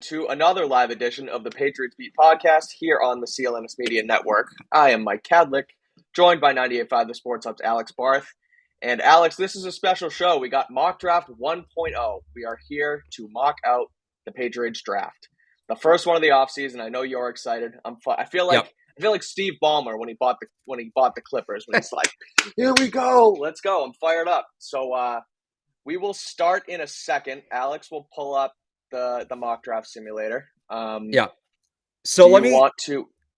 to another live edition of the Patriots Beat podcast here on the CLNS Media Network. I am Mike Kadlick, joined by 98.5 The Sports Hub's Alex Barth. And Alex, this is a special show. We got Mock Draft 1.0. We are here to mock out the Patriots draft. The first one of the offseason. I know you're excited. I feel like Steve Ballmer when he bought the Clippers, when he's like, "Here we go. Let's go." I'm fired up. So we will start in a second. Alex will pull up the mock draft simulator. So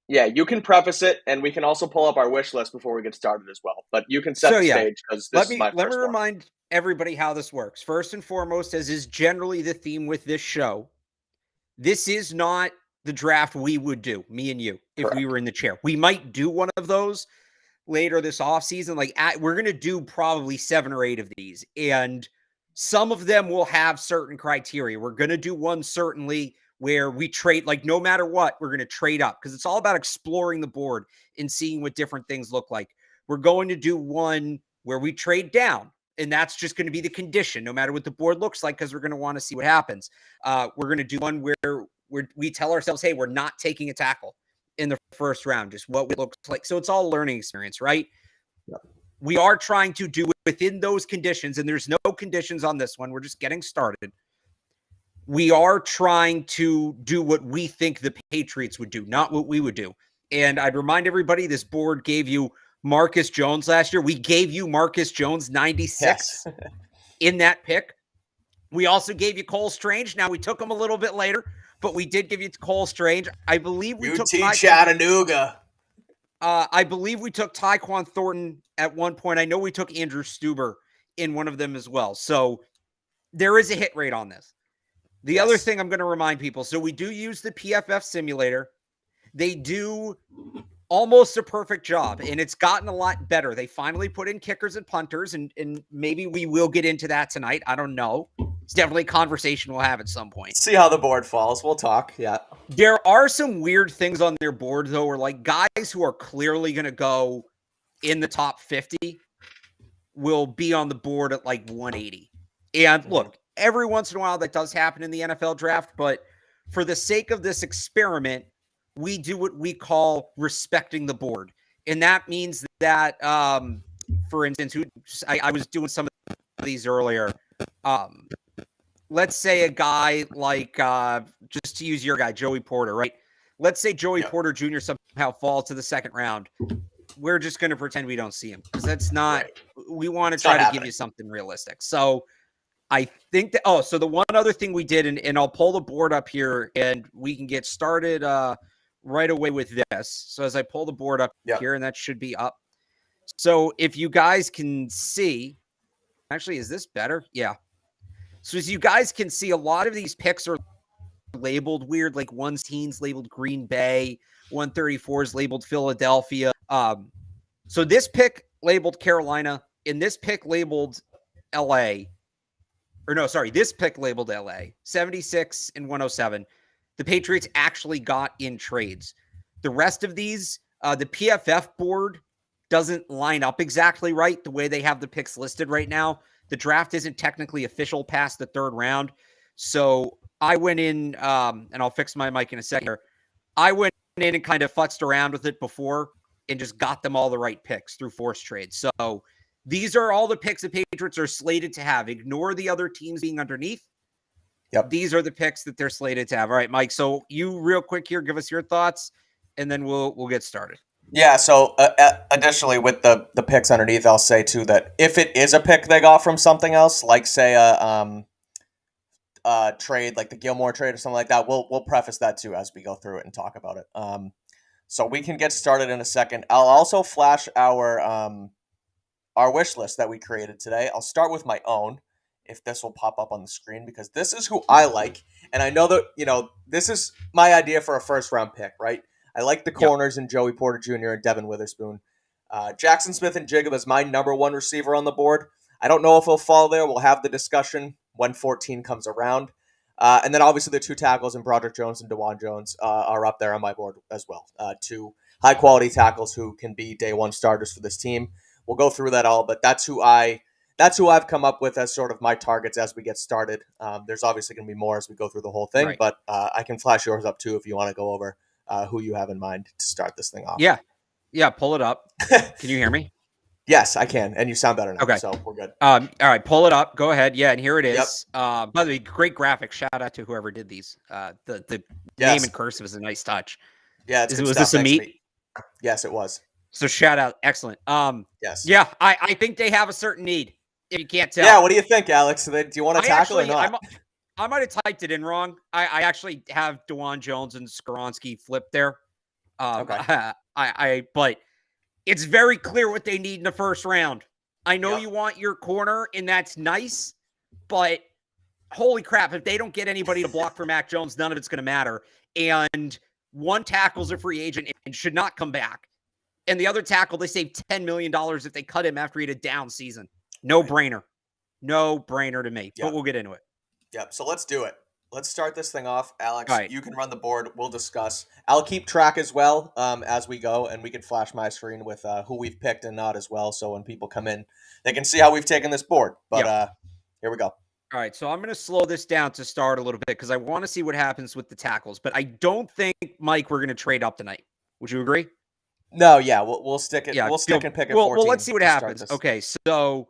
you can preface it, and we can also pull up our wish list before we get started as well. But you can set the stage because this is my first one. Let me remind everybody how this works. First and foremost, as is generally the theme with this show, this is not the draft we would do, me and you, if we were in the chair. We might do one of those later this offseason. We're going to do probably 7 or 8 of these, and some of them will have certain criteria. We're going to do one certainly where we trade, no matter what, we're going to trade up because it's all about exploring the board and seeing what different things look like. We're going to do one where we trade down, and that's just going to be the condition, no matter what the board looks like, because we're going to want to see what happens. We're going to do one where we tell ourselves, hey, we're not taking a tackle in the first round, just what it looks like. So it's all a learning experience, right? Yep. We are trying to do within those conditions, and there's no conditions on this one. We're just getting started. We are trying to do what we think the Patriots would do, not what we would do. And I'd remind everybody, this board gave you Marcus Jones last year. We gave you Marcus Jones 96 in that pick. We also gave you Cole Strange. Now, we took him a little bit later, but we did give you Cole Strange. I believe we took Chattanooga. I believe we took Tyquan Thornton at one point. I know we took Andrew Stuber in one of them as well. So there is a hit rate on this. The other thing I'm going to remind people, so we do use the PFF simulator. They do almost a perfect job, and it's gotten a lot better. They finally put in kickers and punters, and maybe we will get into that tonight. I don't know. It's definitely a conversation we'll have at some point. See how the board falls. We'll talk, yeah. There are some weird things on their board, though, where guys who are clearly going to go in the top 50 will be on the board at 180. And look, every once in a while that does happen in the NFL draft, but for the sake of this experiment, we do what we call respecting the board. And that means that, for instance, I was doing some of these earlier. Let's say a guy just to use your guy, Joey Porter, right? Let's say Joey Porter Jr. somehow falls to the second round. We're just going to pretend we don't see him because that's not, we want to try to give you something realistic. So I think that, so the one other thing we did, and I'll pull the board up here and we can get started right away with this. So as I pull the board up here, and that should be up. So if you guys can see, actually, is this better? Yeah. So as you guys can see, a lot of these picks are labeled weird, 1's labeled Green Bay, 134 is labeled Philadelphia. So this pick labeled Carolina, and this pick labeled LA. This pick labeled LA, 76 and 107. The Patriots actually got in trades. The rest of these, the PFF board doesn't line up exactly right the way they have the picks listed right now. The draft isn't technically official past the 3rd round. So I went in, and I'll fix my mic in a second here. I went in and kind of futzed around with it before and just got them all the right picks through force trades. So these are all the picks the Patriots are slated to have. Ignore the other teams being underneath. Yep. These are the picks that they're slated to have. All right, Mike. So you real quick here, give us your thoughts, and then we'll get started. Yeah, so additionally with the picks underneath, I'll say too that if it is a pick they got from something else, like say a trade, like the Gilmore trade or something like that, we'll preface that too as we go through it and talk about it. So we can get started in a second. I'll also flash our wish list that we created today. I'll start with my own, if this will pop up on the screen, because this is who I like, and I know that this is my idea for a first round pick, right? I like the corners in Joey Porter Jr. and Devin Witherspoon. Jackson Smith and Jigga is my number 1 receiver on the board. I don't know if he'll fall there. We'll have the discussion when 14 comes around. And then obviously the 2 tackles in Broderick Jones and DeJuan Jones are up there on my board as well. 2 high-quality tackles who can be day 1 starters for this team. We'll go through that all, but that's that's who I've come up with as sort of my targets as we get started. There's obviously going to be more as we go through the whole thing, Right. but I can flash yours up too if you want to go over who you have in mind to start this thing off. Yeah, pull it up. Can you hear me? Yes, I can, and you sound better now, Okay. so we're good. All right, pull it up. Go ahead. Yeah, and here it is. Yep. By the way, great graphics. Shout out to whoever did these. The name in cursive is a nice touch. Yeah, it's good was stuff. This a Thanks, meet? Yes, it was. So shout out. Excellent. Yes. Yeah, I think they have a certain need. If you can't tell. Yeah, what do you think, Alex? Do you want to tackle or not? I might have typed it in wrong. I actually have DeJuan Jones and Skoronski flipped there. Okay. But it's very clear what they need in the first round. I know you want your corner, and that's nice, but holy crap, if they don't get anybody to block for Mac Jones, none of it's going to matter. And one tackle's a free agent and should not come back. And the other tackle, they saved $10 million if they cut him after he had a down season. No brainer. No brainer to me, but we'll get into it. Yep. So let's do it. Let's start this thing off. Alex, right. You can run the board. We'll discuss. I'll keep track as well as we go, and we can flash my screen with who we've picked and not as well. So when people come in, they can see how we've taken this board. But here we go. All right. So I'm going to slow this down to start a little bit because I want to see what happens with the tackles. But I don't think, Mike, we're going to trade up tonight. Would you agree? No, yeah. We'll stick it. Yeah, we'll stick and pick it. Well, let's see what happens. Okay. So.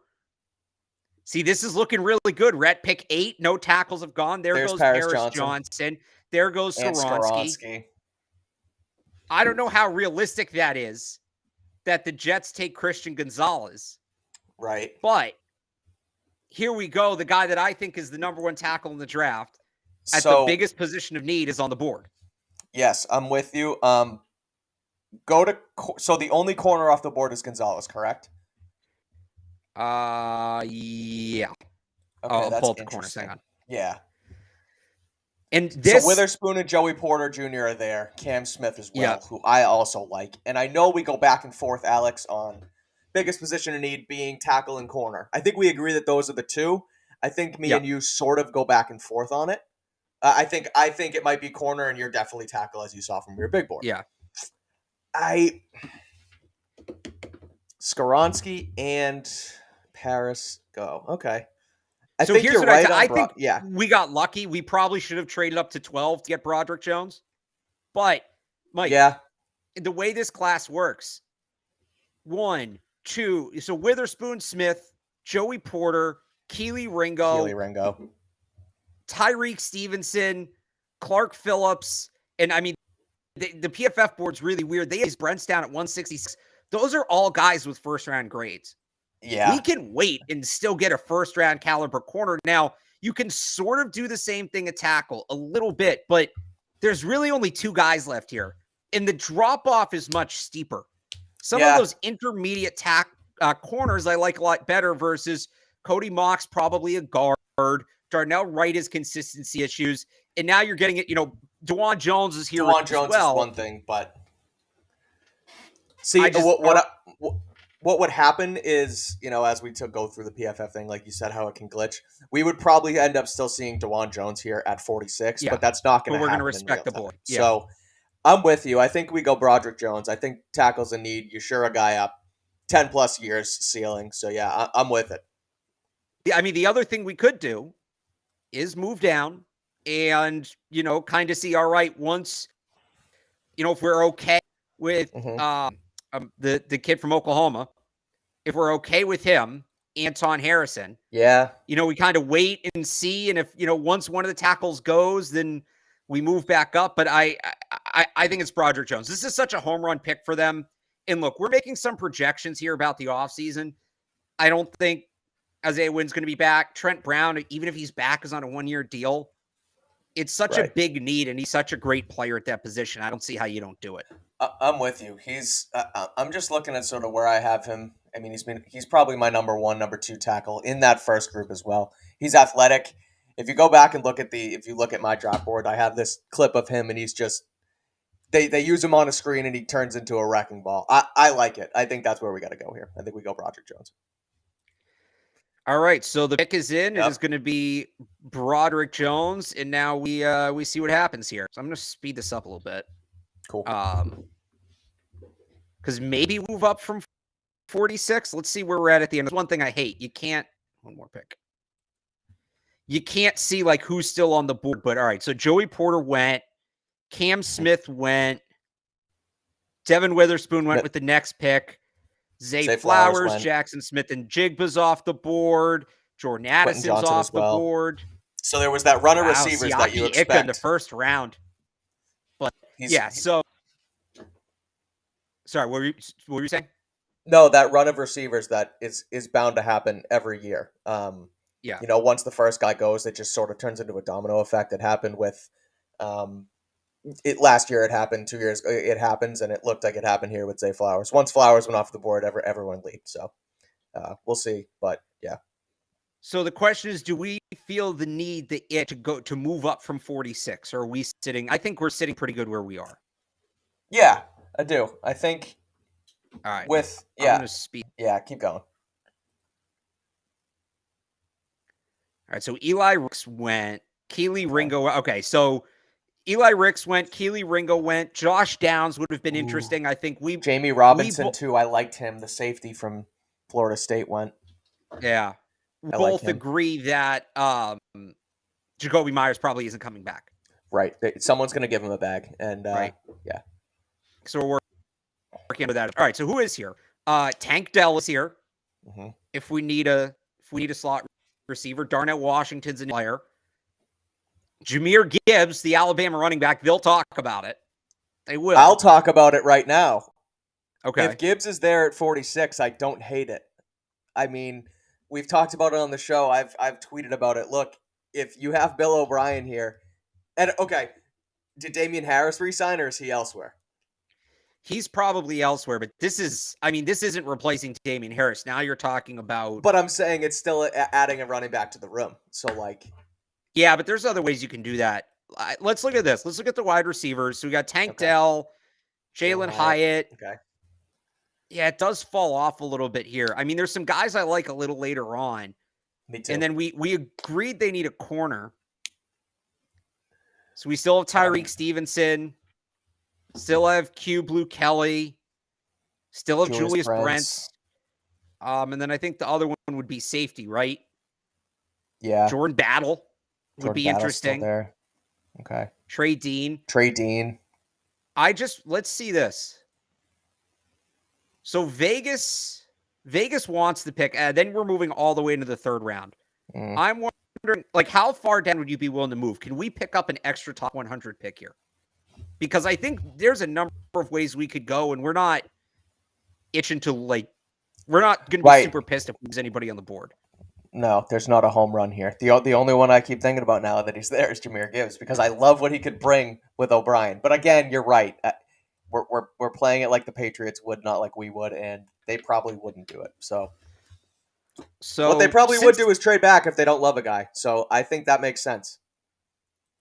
See, this is looking really good. Rhett pick 8. No tackles have gone. There's goes Paris Johnson. There goes Skoronski. I don't know how realistic that is that the Jets take Christian Gonzalez. Right. But here we go. The guy that I think is the number 1 tackle in the draft at the biggest position of need is on the board. Yes, I'm with you. So the only corner off the board is Gonzalez, correct? Yeah. Okay, I'll that's pull up the corners. Hang on. Yeah. And this, so Witherspoon and Joey Porter Jr. are there. Cam Smith as well, who I also like. And I know we go back and forth, Alex, on biggest position of need being tackle and corner. I think we agree that those are the two. I think me and you sort of go back and forth on it. I think it might be corner, and you're definitely tackle, as you saw from your big board. Yeah. Skoronski and Paris go. Okay. So here's what I think. We got lucky. We probably should have traded up to 12 to get Broderick Jones. But, Mike, the way this class works, 1, 2, so Witherspoon, Smith, Joey Porter, Keely Ringo, Tyreek Stevenson, Clark Phillips, and I mean, the PFF board's really weird. They have Brent's down at 166. Those are all guys with first-round grades. Yeah. We can wait and still get a first-round caliber corner. Now, you can sort of do the same thing at tackle a little bit, but there's really only 2 guys left here. And the drop-off is much steeper. Some of those intermediate corners I like a lot better versus Cody Mock's probably a guard. Darnell Wright has consistency issues. And now you're getting it, DeJuan Jones is here DeJuan as Jones well. is one thing, but see, what would happen is, as we go through the PFF thing, like you said, how it can glitch, we would probably end up still seeing DeJuan Jones here at 46, but that's not going to happen. We're going to respect the board. Yeah. So I'm with you. I think we go Broderick Jones. I think tackle's a need. You sure a guy up 10 plus years ceiling. So yeah, I'm with it. I mean, the other thing we could do is move down and, kind of see, all right, once, if we're okay with the kid from Oklahoma, if we're okay with him, Anton Harrison, we kind of wait and see. And if, once one of the tackles goes, then we move back up. But I think it's Broderick Jones. This is such a home run pick for them. And look, we're making some projections here about the offseason. I don't think Isaiah Wynn's going to be back. Trent Brown, even if he's back, is on a 1-year deal. It's such a big need, and he's such a great player at that position. I don't see how you don't do it. I'm with you. I'm just looking at sort of where I have him. I mean, he's probably my number 1, number 2 tackle in that first group as well. He's athletic. If you go back and look at my draft board, I have this clip of him, and he's just they use him on a screen, and he turns into a wrecking ball. I like it. I think that's where we got to go here. I think we go Broderick Jones. All right, so the pick is in. It is going to be Broderick Jones, and now we see what happens here. So I'm going to speed this up a little bit. Cool. Because maybe move up from 46. Let's see where we're at the end. That's one thing I hate. You can't one more pick. You can't see like who's still on the board, but all right. So Joey Porter went. Cam Smith went. Devin Witherspoon went with the next pick. Zay Flowers, Jackson Smith, and Jigba's off the board. Jordan Addison's off the board. So there was that run of receivers that you expect in the first round. But so sorry, what were you saying? No, that run of receivers that is bound to happen every year. Once the first guy goes, it just sort of turns into a domino effect. It happened with last year. It happened 2 years. It happens, and it looked like it happened here with Zay Flowers. Once Flowers went off the board, everyone leaped. So we'll see, but yeah. So the question is, do we feel the need to move up from 46, or are we sitting? I think we're sitting pretty good where we are. Yeah, I do. I think. All right. I'm gonna speak. Yeah, keep going. All right. So Eli Ricks went. Keely Ringo. Okay. So Eli Ricks went. Keely Ringo went. Josh Downs would have been interesting. I think Jamie Robinson too. I liked him. The safety from Florida State went. Yeah. We both agree that Jacoby Myers probably isn't coming back. Right. Someone's going to give him a bag. And right. Yeah. So we're working with that. All right. So who is here? Tank Dell is here. Mm-hmm. If we need a slot receiver, Darnell Washington's a player. Jahmyr Gibbs, the Alabama running back, they'll talk about it. They will. I'll talk about it right now. Okay. If Gibbs is there at 46, I don't hate it. I mean, we've talked about it on the show. I've tweeted about it. Look, if you have Bill O'Brien here, and okay, did Damian Harris resign or is he elsewhere? He's probably elsewhere, but this isn't replacing Damian Harris. Now you're talking about. But I'm saying it's still adding a running back to the room. So like. Yeah, but there's other ways you can do that. Let's look at this. Let's look at the wide receivers. So we got Tank Dell, Jalen Hyatt. Okay. Yeah, it does fall off a little bit here. I mean, there's some guys I like a little later on. Me too. And then we agreed they need a corner. So we still have Tyreek Stevenson. Still have Q Blue Kelly. Still have Julius Brents. And then I think the other one would be safety, right? Yeah. Jordan Battle would be interesting. There. Okay. Trey Dean. Let's see this. So Vegas wants the pick. Then we're moving all the way into the third round. I'm wondering, like, how far down would you be willing to move? Can we pick up an extra top 100 pick here? Because I think there's a number of ways we could go, and we're not itching to, like, we're not going to be super pissed if there's anybody on the board. No, there's not a home run here. The only one I keep thinking about now that he's there is Jahmyr Gibbs, because I love what he could bring with O'Brien. But again, you're right. We're playing it like the Patriots would, not like we would, and they probably wouldn't do it. So what they probably would do is trade back if they don't love a guy. So I think that makes sense.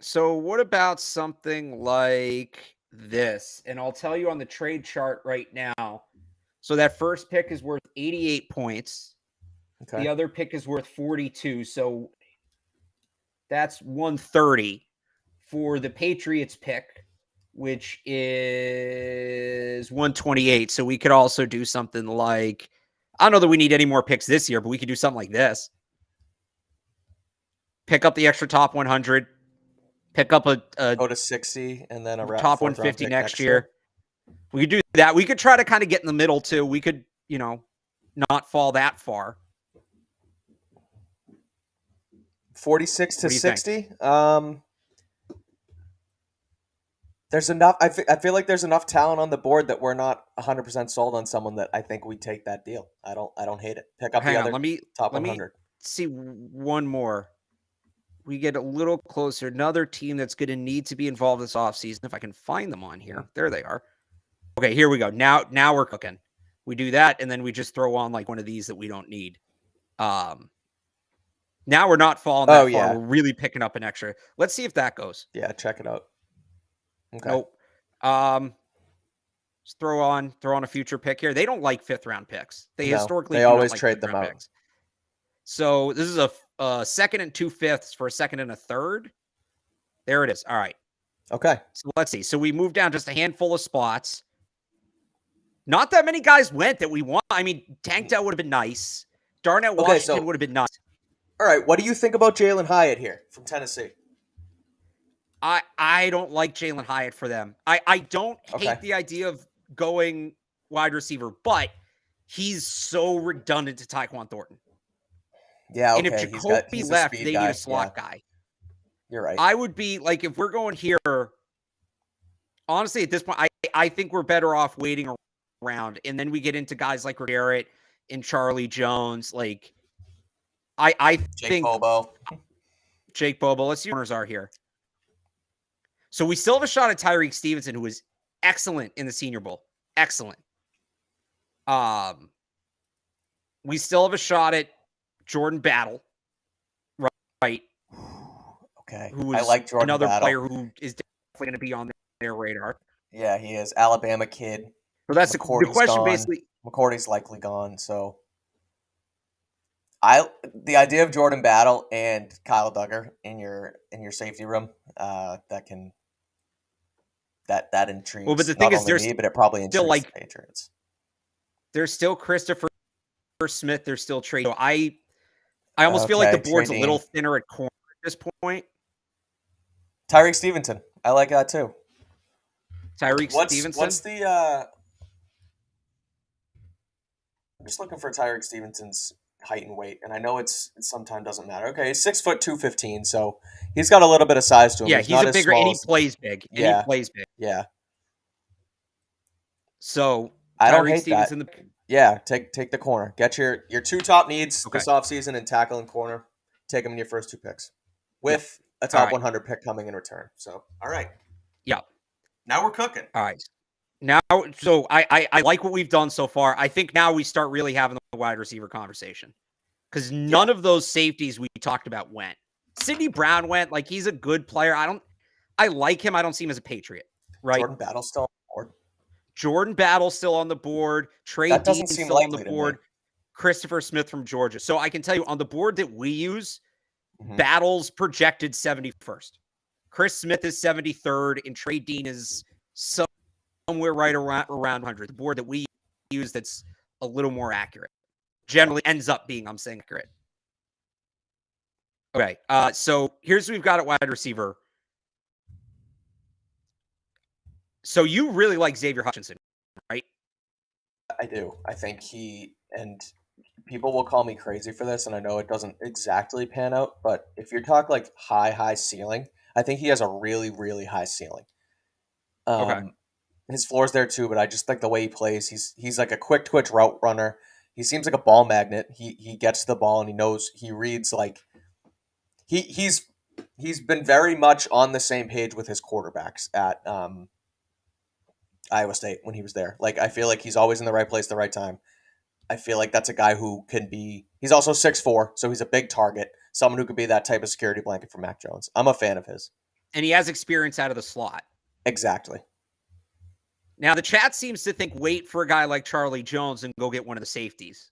So what about something like this? And I'll tell you on the trade chart right now. So that first pick is worth 88 points. Okay. The other pick is worth 42. So that's 130 for the Patriots pick, which is 128. So we could also do something like, I don't know that we need any more picks this year, but we could do something like this. Pick up the extra top 100. Pick up a go to 60 and then a top 150 next year. We could do that. We could try to kind of get in the middle too. We could, not fall that far. 46 to 60. There's enough. I feel like there's enough talent on the board that we're not 100% sold on someone that I think we take that deal. I don't hate it. Pick up the other top 100. Let me see one more. We get a little closer. Another team that's going to need to be involved this offseason. If I can find them on here. There they are. Okay, here we go. Now we're cooking. We do that, and then we just throw on like one of these that we don't need. Now we're not falling that far. Yeah. We're really picking up an extra. Let's see if that goes. Yeah, check it out. Okay. Nope. Just throw on a future pick here. They don't like 5th round picks. They always trade them out. Picks. So this is a second and 2 fifths for a second and a third. There it is. All right. Okay. So let's see. So we moved down just a handful of spots. Not that many guys went that we want. I mean, Tank Dell would have been nice. Darnell Washington would have been nice. All right, what do you think about Jalen Hyatt here from Tennessee? I don't like Jalen Hyatt for them. I don't Okay. hate the idea of going wide receiver, but he's so redundant to Tyquan Thornton. Yeah, And if okay. Jacoby He's a left, speed they need a guy. Yeah, slot guy. you're right. I would be like, if we're going here, honestly, at this point, I think we're better off waiting around. And then we get into guys like Garrett and Charlie Jones. Like, I Jake think Bobo. Jake Bobo, let's see what corners are here. So we still have a shot at Tyreek Stevenson, who was excellent in the Senior Bowl. Excellent. We still have a shot at Jordan Battle, right? Okay. Who I is like Jordan another Battle. player who is definitely going to be on their radar. Yeah, he is. Alabama kid. So that's the question. Gone. Basically, McCourty's likely gone. So the idea of Jordan Battle and Kyle Duggar in your safety room, that intrigues. well, but the thing not is, only there's me, but it probably intrigues still the Patriots. There's still Christopher Smith. There's still Trey. So I almost feel like the board's a little thinner at corner at this point. Tyreek Stevenson, I like that too. Stevenson. What's the? I'm just looking for Tyreek Stevenson's height and weight, and I know it sometimes doesn't matter. Okay, he's 6'2", 215, so he's got a little bit of size to him. Yeah, he's a bigger, and he plays big. Yeah, he plays big. Yeah. So I don't hate Stevenson that. Yeah, take the corner. Get your two top needs Okay. this offseason and tackle and corner. Take them in your first two picks, with a top 100 pick coming in return. So, all right. Yeah. Now we're cooking. All right. Now, so I like what we've done so far. I think now we start really having the wide receiver conversation, because none of those safeties we talked about went. Sidney Brown went. Like, he's a good player. I like him. I don't see him as a Patriot. Right. Jordan Battle's still on the board. Jordan Battle still on the board. Trey Dean still on the board. Christopher Smith from Georgia. So I can tell you, on the board that we use, Battle's projected 71st. Chris Smith is 73rd, and Trey Dean is somewhere right around 100. The board that we use that's a little more accurate. Generally ends up being, I'm saying, accurate. Okay, so here's what we've got at wide receiver. So you really like Xavier Hutchinson, right? I do. I think and people will call me crazy for this, and I know it doesn't exactly pan out, but if you're talking like high ceiling, I think he has a really, really high ceiling. Okay. His floor's there too, but I just like the way he plays. He's like a quick twitch route runner. He seems like a ball magnet. He gets the ball and he reads like he's been very much on the same page with his quarterbacks at Iowa State when he was there. Like, I feel like he's always in the right place at the right time. I feel like that's a guy who can be. He's also 6'4", so he's a big target. Someone who could be that type of security blanket for Mac Jones. I'm a fan of his. And he has experience out of the slot. Exactly. Now, the chat seems to think wait for a guy like Charlie Jones and go get one of the safeties.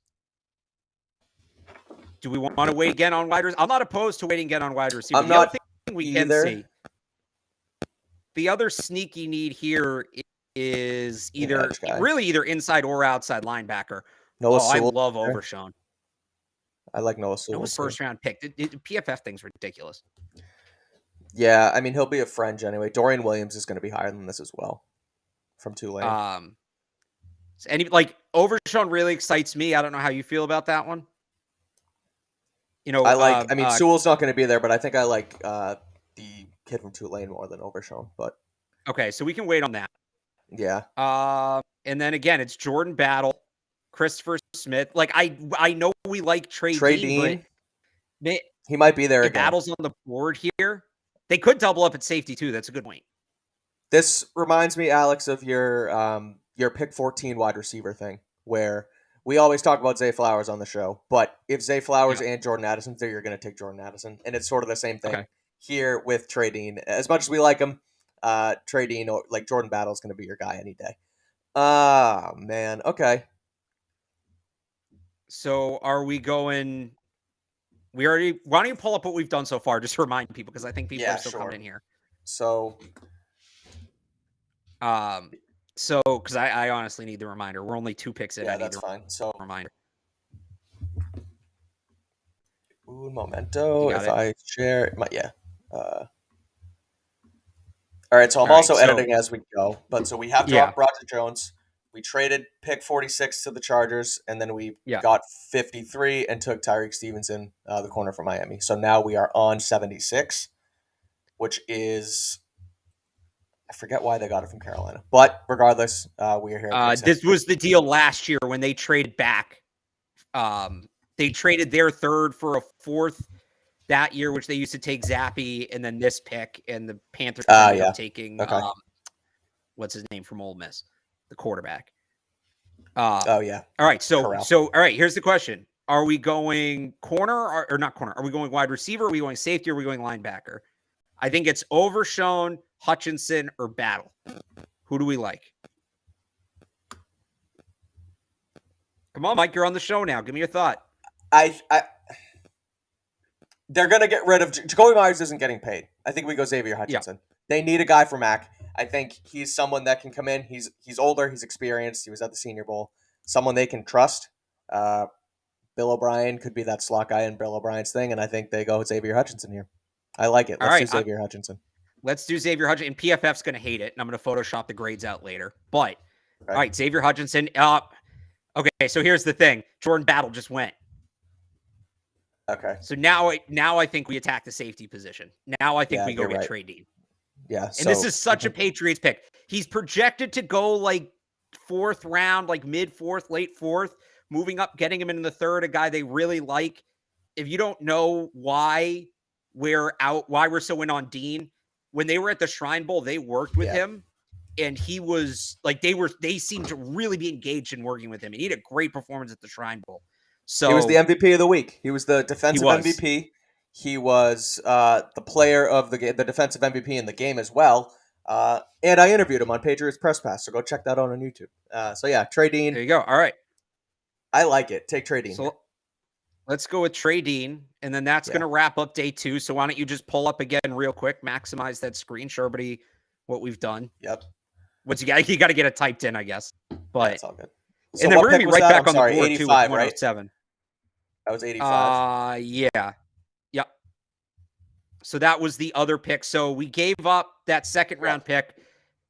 Do we want to wait again on wide receiver? I'm not opposed to waiting again on wide receiver. I'm not we either. Can see. The other sneaky need here is either inside or outside linebacker. I love Overshown. I like Noah Sewell. Noah's first round pick. The PFF thing's ridiculous. Yeah, I mean, he'll be a fringe anyway. Dorian Williams is going to be higher than this as well from Tulane. And Overshown really excites me. I don't know how you feel about that one. I like. Sewell's not going to be there, but I think I like the kid from Tulane more than Overshown. But okay, so we can wait on that. Yeah. And then again, it's Jordan Battle, Christopher Smith. Like, I know we like Trey Dean, but he might be there again. Battle's on the board here. They could double up at safety too. That's a good point. This reminds me, Alex, of your pick 14 wide receiver thing, where we always talk about Zay Flowers on the show. But if Zay Flowers and Jordan Addison's there, you're going to take Jordan Addison, and it's sort of the same thing here with Trey Dean. As much as we like him, Trey Dean or like Jordan Battle is going to be your guy any day. Man. Okay. So are we going? Why don't you pull up what we've done so far, just to remind people, because I think people are still coming in here. So, because I honestly need the reminder. We're only 2 picks in. Yeah, that's fine. So, reminder. Un momento. You got If it? I share my all right, so I'm All right. also So editing as we go. But so we have yeah, dropped Roger Jones. We traded pick 46 to the Chargers, and then we yeah. got 53 and took Tyreek Stevenson, the corner from Miami. So now we are on 76, which is I forget why they got it from Carolina, but regardless, we are here at pick This 76. was the deal last year when they traded back. They traded their third for a fourth that year, which they used to take Zappy, and then this pick, and the Panthers ended up Yeah. taking Okay. what's his name from Ole Miss, the quarterback. Oh yeah. All right. So Corral. all right. Here's the question: are we going corner or not corner? Are we going wide receiver? Are we going safety? Or are we going linebacker? I think it's Overshown, Hutchinson, or Battle. Who do we like? Come on, Mike. You're on the show now. Give me your thought. They're gonna get rid of Jacoby Myers. Isn't getting paid. I think we go Xavier Hutchinson. Yeah. They need a guy for Mac. I think he's someone that can come in. He's older. He's experienced. He was at the Senior Bowl. Someone they can trust. Bill O'Brien could be that slot guy in Bill O'Brien's thing, and I think they go Xavier Hutchinson here. I like it. Let's do Xavier Hutchinson. Let's do Xavier Hutchinson. And PFF's going to hate it, and I'm going to Photoshop the grades out later. But, all right, Xavier Hutchinson. Okay, so here's the thing. Jordan Battle just went. Okay. So now I think we attack the safety position. Now I think we go get Trey Dean. Yeah. And this is such a Patriots pick. He's projected to go like fourth round, like mid-fourth, late fourth, moving up, getting him in the third, a guy they really like. If you don't know why we're so in on Dean, when they were at the Shrine Bowl, they worked with him, and he was like, they seemed to really be engaged in working with him, and he had a great performance at the Shrine Bowl. So he was the MVP of the week. He was the defensive MVP. He was the player of the defensive MVP in the game as well. And I interviewed him on Patriots Press Pass, so go check that out on YouTube. So yeah, Trey Dean. There you go. All right. I like it. Take Trey Dean. So let's go with Trey Dean, and then that's going to wrap up day 2. So why don't you just pull up again real quick, maximize that screen, show everybody what we've done. Yep. What's you got to get it typed in, I guess. But that's all good. So and then we're going to be right back on the board 85, too with 107. Right? That was 85. Yeah. Yep. So that was the other pick. So we gave up that second round pick,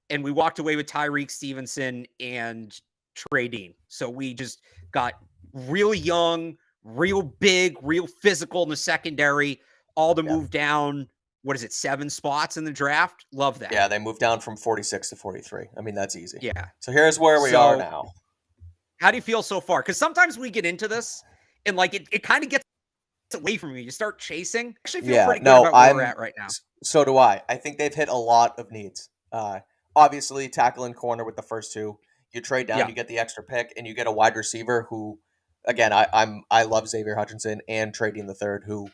and we walked away with Tyreek Stevenson and Trey Dean. So we just got real young, real big, real physical in the secondary, all to move down, 7 spots in the draft? Love that. Yeah, they moved down from 46 to 43. I mean, that's easy. Yeah. So here's where we are now. How do you feel so far? Because sometimes we get into this, and like it kind of gets away from you. You start chasing. I actually feel pretty good about where we're at right now. So do I. I think they've hit a lot of needs. Obviously, tackle and corner with the first 2. You trade down, you get the extra pick, and you get a wide receiver who, again, I love Xavier Hutchinson and Trey Dean the third, who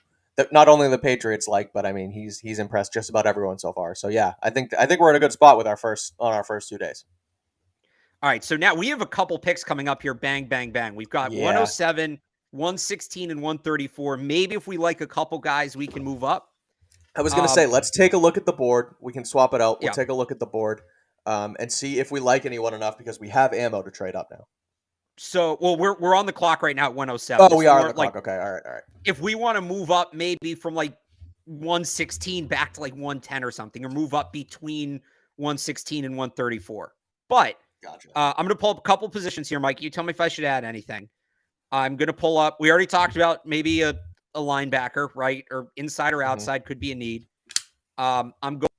not only the Patriots like, but I mean he's impressed just about everyone so far. So yeah, I think we're in a good spot with our first 2 days. All right, so now we have a couple picks coming up here. Bang, bang, bang. We've got 107, 116, and 134. Maybe if we like a couple guys, we can move up. I was going to say, let's take a look at the board. We can swap it out. We'll take a look at the board and see if we like anyone enough, because we have ammo to trade up now. So, well, we're on the clock right now at 107. Oh, we are on the clock. Okay, all right. If we want to move up maybe from like 116 back to like 110 or something, or move up between 116 and 134. But gotcha. I'm going to pull up a couple positions here, Mike. You tell me if I should add anything. I'm going to pull up. We already talked about maybe a linebacker, right? Or inside or outside could be a need. I'm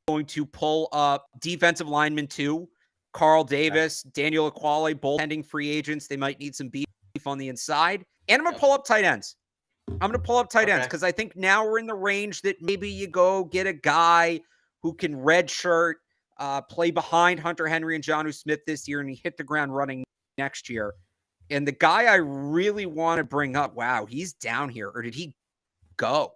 going to pull up defensive lineman 2, Carl Davis, Daniel Aquale, both pending free agents. They might need some beef on the inside. And I'm going to pull up tight ends. ends because I think now we're in the range that maybe you go get a guy who can redshirt, play behind Hunter Henry and Jonnu Smith this year, and he hit the ground running next year. And the guy I really want to bring up, wow, he's down here. Or did he go?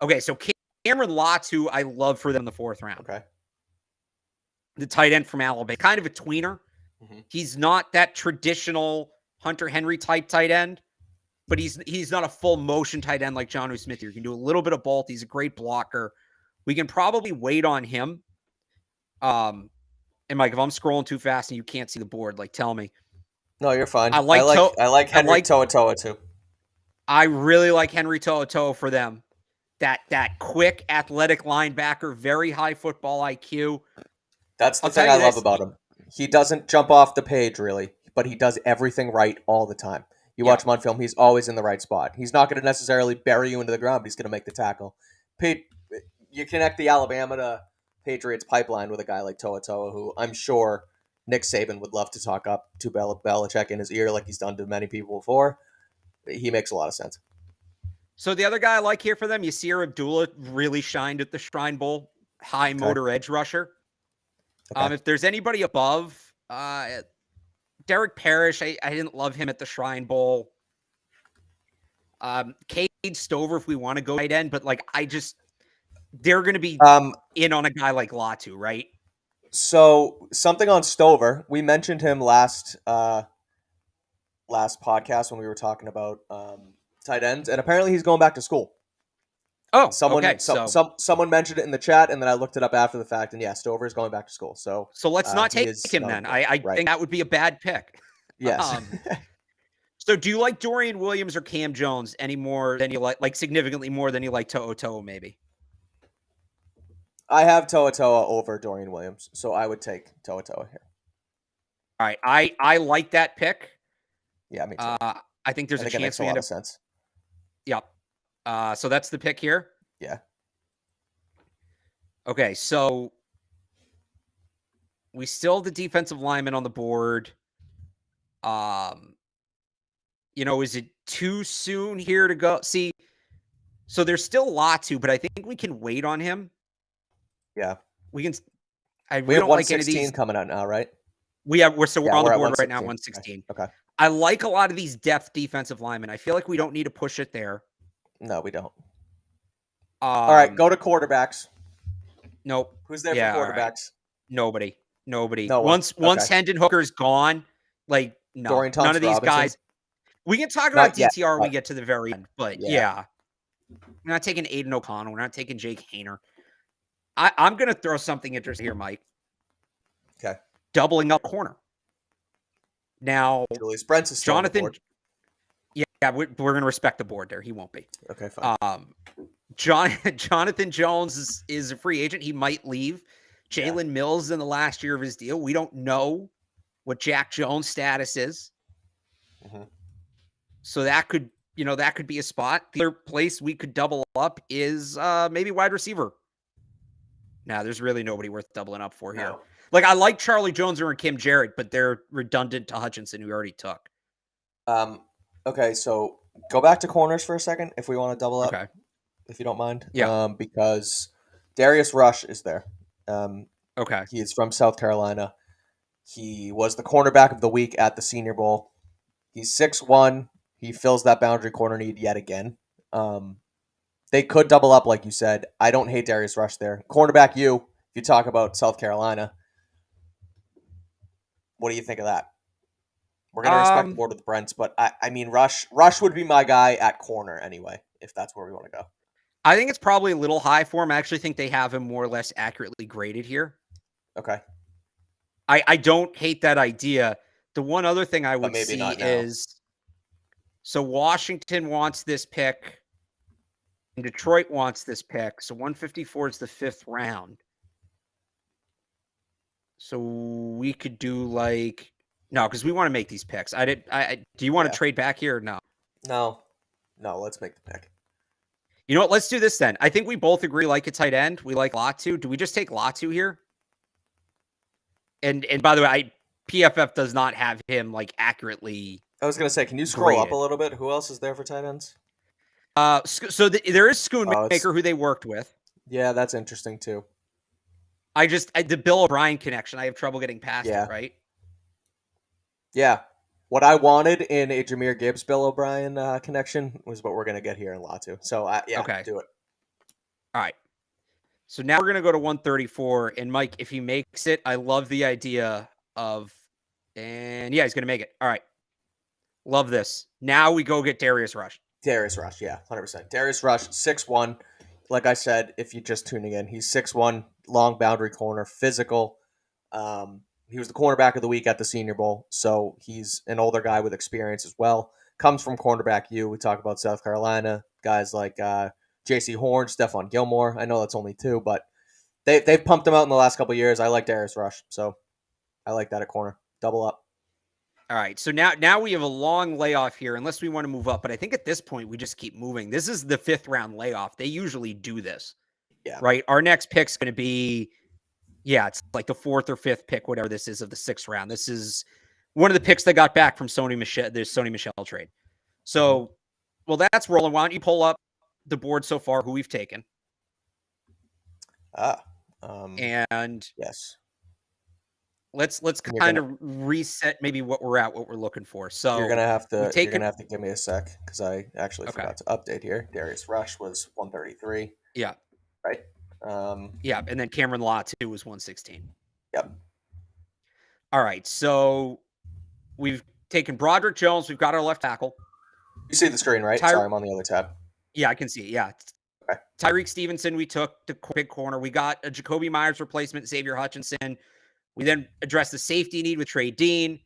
Okay, so Cameron Lotz, who I love for them in the 4th round. Okay. The tight end from Alabama. Kind of a tweener. Mm-hmm. He's not that traditional Hunter Henry type tight end, but he's not a full motion tight end like Jonnu Smith here. He can do a little bit of both. He's a great blocker. We can probably wait on him. And Mike, if I'm scrolling too fast and you can't see the board, like tell me. No, you're fine. I like Henry To'oTo'o too. I really like Henry To'oTo'o for them. That quick, athletic linebacker, very high football IQ. That's the I'll thing tell I you love this. about him. He doesn't jump off the page really, but he does everything right all the time. You Yeah. watch him on film, he's always in the right spot. He's not going to necessarily bury you into the ground, but he's going to make the tackle. You connect the Alabama to Patriots pipeline with a guy like To'oTo'o, who I'm sure Nick Saban would love to talk up to Belichick in his ear like he's done to many people before. He makes a lot of sense. So the other guy I like here for them, Yasir Abdullah, really shined at the Shrine Bowl. High motor edge rusher. Okay. If there's anybody above, Derek Parrish, I didn't love him at the Shrine Bowl. Cade Stover, if we want to go tight end, but they're going to be in on a guy like Latu, right? So something on Stover, we mentioned him last podcast when we were talking about tight ends, and apparently he's going back to school. Oh, someone okay. someone mentioned it in the chat, and then I looked it up after the fact, and yeah, Stover is going back to school. So let's not take him then. I right. think that would be a bad pick. Yes. So do you like Dorian Williams or Cam Jones any more than you like significantly more than you like To'oTo'o maybe? I have To'oTo'o over Dorian Williams, so I would take To'oTo'o here. All right, I like that pick. Yeah, me too. I think there's a chance it makes a lot of sense. Yep. So that's the pick here. Yeah. Okay, so we still have the defensive lineman on the board. Is it too soon here to go? See, so there's still Latu, but I think we can wait on him. Yeah. We can. I we really have don't like any of 116 these. coming out now, right? We're on the board right now, 116. 116. Okay. I like a lot of these depth defensive linemen. I feel like we don't need to push it there. No, we don't. All right, go to quarterbacks. Nope. Who's there for quarterbacks? Right. Nobody. No once Hendon Hooker's gone, none of these guys. We can talk about DTR when we get to the very end, but yeah. We're not taking Aiden O'Connell. We're not taking Jake Hayner. I'm going to throw something interesting here, Mike. Okay. Doubling up corner. Now, Julius Brents is still Jonathan. On the board. Yeah, we're going to respect the board there. He won't be. Okay, fine. Jonathan Jones is a free agent. He might leave. Jalen Mills in the last year of his deal. We don't know what Jack Jones' status is. Mm-hmm. So that could be a spot. The other place we could double up is maybe wide receiver. Now, there's really nobody worth doubling up for here. No. I like Charlie Jones or Kim Jarrett, but they're redundant to Hutchinson, who we already took. Okay, so go back to corners for a second if we want to double up. Okay. If you don't mind. Yeah. Because Darius Rush is there. Okay. He is from South Carolina. He was the cornerback of the week at the Senior Bowl. He's 6'1". He fills that boundary corner need yet again. They could double up, like you said. I don't hate Darius Rush there. Cornerback if you talk about South Carolina. What do you think of that? We're going to respect the board with Brents, but I mean, Rush would be my guy at corner anyway, if that's where we want to go. I think it's probably a little high for him. I actually think they have him more or less accurately graded here. Okay. I don't hate that idea. The one other thing I would see is, so Washington wants this pick, and Detroit wants this pick. So 154 is the 5th round. So we could do no, because we want to make these picks. Do you want to trade back here or no? No, let's make the pick. You know what? Let's do this then. I think we both agree like a tight end. We like Latu. Do we just take Latu here? And by the way, PFF does not have him accurately. I was going to say, can you scroll up a little bit? Who else is there for tight ends? So there is Schoonmaker, who they worked with. Yeah, that's interesting too. The Bill O'Brien connection, I have trouble getting past it, right? Yeah. What I wanted in a Jahmyr Gibbs, Bill O'Brien connection was what we're going to get here in Latu. So, okay. Do it. All right. So now we're going to go to 134. And Mike, if he makes it, I love the idea of, and yeah, he's going to make it. All right. Love this. Now we go get Darius Rush. Darius Rush, yeah, 100%. Darius Rush, 6'1". Like I said, if you're just tuning in, he's 6'1", long boundary corner, physical. He was the cornerback of the week at the Senior Bowl, so he's an older guy with experience as well. comes from cornerback U. We talk about South Carolina guys like J.C. Horn, Stephon Gilmore. I know that's only 2, but they've pumped them out in the last couple of years. I like Darius Rush, so I like that at corner. Double up. All right, so now we have a long layoff here, unless we want to move up. But I think at this point we just keep moving. This is the 5th round layoff. They usually do this, right? Our next pick's going to be, it's like the 4th or 5th pick, whatever this is, of the 6th round. This is one of the picks they got back from the Sony Michel trade. So, well, that's rolling. Why don't you pull up the board so far? Who we've taken? And yes. Let's kind of reset maybe what we're looking for. So you're gonna have to give me a sec because I actually forgot to update here. Darius Rush was 133. Yeah. Right. Yeah, and then Cameron Latu was 116. Yep. All right, so we've taken Broderick Jones. We've got our left tackle. You see the screen, right? Sorry, I'm on the other tab. Yeah, I can see it. Yeah. Okay. Tyreek Stevenson, we took the big corner. We got a Jacoby Myers replacement, Xavier Hutchinson. We then addressed the safety need with Trey Dean.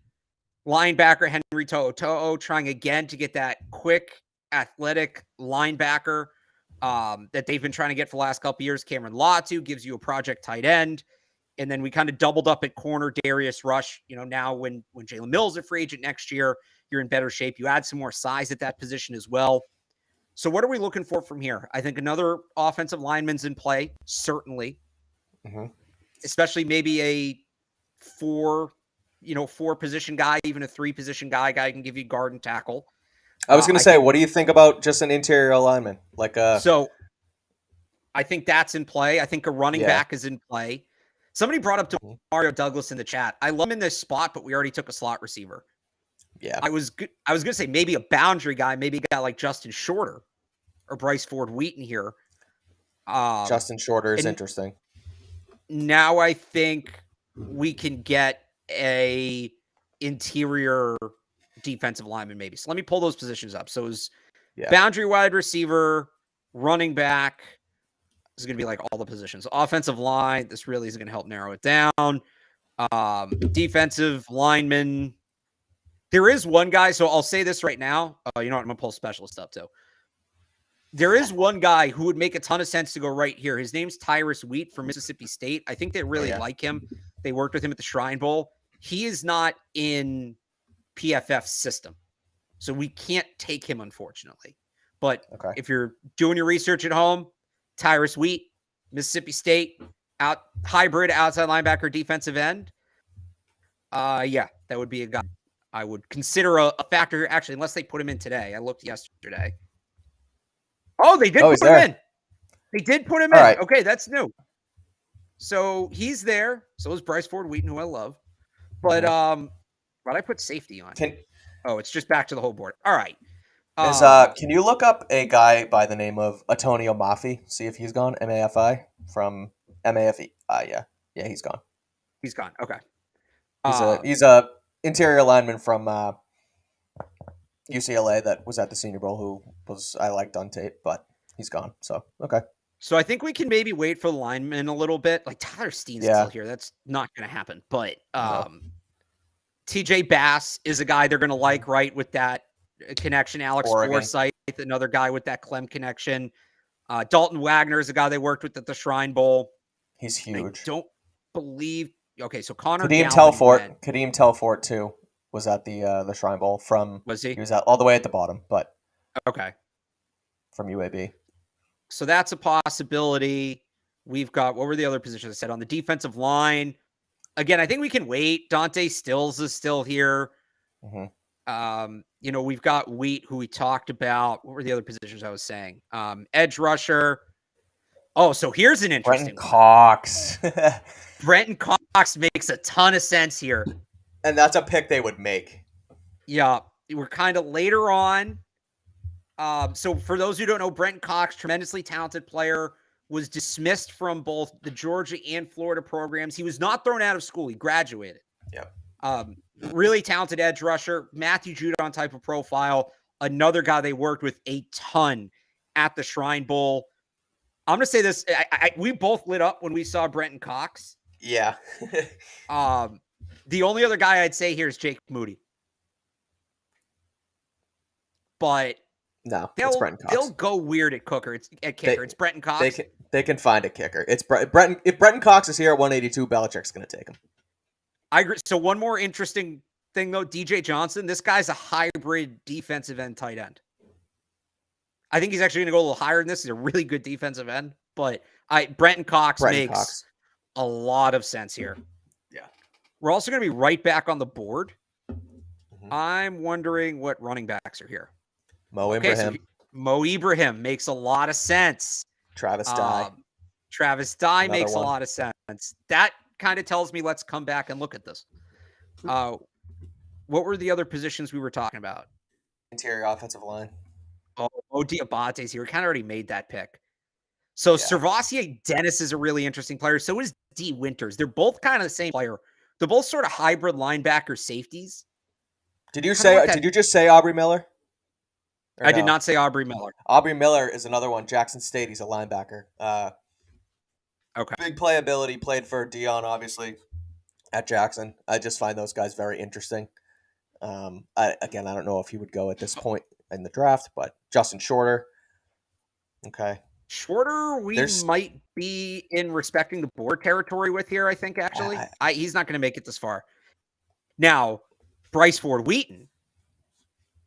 Linebacker Henry To'o trying again to get that quick, athletic linebacker that they've been trying to get for the last couple of years. Cameron Latu gives you a project tight end. And then we kind of doubled up at corner, Darius Rush. Now when Jalen Mills is a free agent next year, you're in better shape. You add some more size at that position as well. So what are we looking for from here? I think another offensive lineman's in play, certainly. Especially maybe a 4 position guy, even a 3 position guy can give you guard and tackle. I was going to say, what do you think about just an interior lineman? So I think that's in play. I think a running back is in play. Somebody brought up to Mario Douglas in the chat. I love him in this spot, but we already took a slot receiver. Yeah. I was going to say maybe a boundary guy, maybe a guy like Justin Shorter or Bryce Ford Wheaton here. Justin Shorter is interesting. Now I think we can get a interior defensive lineman maybe. So let me pull those positions up. So it was boundary wide receiver, running back. This is going to be like all the positions. Offensive line, this really is going to help narrow it down. Defensive lineman. There is one guy, so I'll say this right now. You know what? I'm going to pull specialist up too. There is one guy who would make a ton of sense to go right here. His name's Tyrus Wheat from Mississippi State. I think they really like him. They worked with him at the Shrine Bowl. He is not in PFF's system, so we can't take him, unfortunately. But if you're doing your research at home, Tyrus Wheat, Mississippi State, hybrid outside linebacker, defensive end. That would be a guy I would consider a factor. Actually, unless they put him in today. I looked yesterday. Oh, they did put him in. They did put him in. Right. Okay, that's new. So he's there. So is Bryce Ford Wheaton, who I love. But I put safety on. It's just back to the whole board. All right. Can you look up a guy by the name of Antonio Mafi? See if he's gone. MAFI from MAFE. Yeah, he's gone. He's gone. Okay. He's a interior lineman from UCLA that was at the Senior Bowl who I liked on tape, but he's gone. So okay. So I think we can maybe wait for the lineman a little bit. Like Tyler Steen's still here. That's not going to happen. But TJ Bass is a guy they're going to like, right, with that connection. Alex Forsyth, another guy with that Clem connection. Dalton Wagner is a guy they worked with at the Shrine Bowl. He's huge. I don't believe. Okay, so Connor Kadeem Telfort too was at the Shrine Bowl from. Was he? He was all the way at the bottom, but okay, from UAB. So that's a possibility. We've got, what were the other positions I said on the defensive line? Again, I think we can wait. Dante Stills is still here. We've got Wheat, who we talked about. What were the other positions I was saying? Edge rusher. Oh, so here's an interesting Brenton Cox. Brenton Cox makes a ton of sense here. And that's a pick they would make. Yeah. We're kind of later on. So for those who don't know, Brenton Cox, tremendously talented player, was dismissed from both the Georgia and Florida programs. He was not thrown out of school. He graduated. Yeah. Really talented edge rusher, Matthew Judon type of profile. Another guy they worked with a ton at the Shrine Bowl. I'm going to say this. We both lit up when we saw Brenton Cox. Yeah. The only other guy I'd say here is Jake Moody. but No, it's Brenton they'll Cox. go weird at kicker. It's Brenton Cox. They can find a kicker. It's Brenton. If Brenton Cox is here at 182, Belichick's going to take him. I agree. So one more interesting thing though, DJ Johnson. This guy's a hybrid defensive end tight end. I think he's actually going to go a little higher than this. He's a really good defensive end, but Brenton Cox makes a lot of sense here. Yeah. We're also going to be right back on the board. Mm-hmm. I'm wondering what running backs are here. Ibrahim. So Mo Ibrahim makes a lot of sense. Travis Dye. Travis Dye makes a lot of sense. That kind of tells me let's come back and look at this. What were the other positions we were talking about? Interior offensive line. Oh, Diabate's here. We kind of already made that pick. So Servassier Dennis is a really interesting player. So is D Winters. They're both kind of the same player. They're both sort of hybrid linebacker safeties. Did you just say Aubrey Miller? I did not say Aubrey Miller. Aubrey Miller is another one. Jackson State. He's a linebacker. Okay. Big playability. Played for Dion, obviously, at Jackson. I just find those guys very interesting. I don't know if he would go at this point in the draft, but Justin Shorter. Okay. Shorter, might be in respecting the board territory with here, I think, actually. He's not going to make it this far. Now, Bryce Ford Wheaton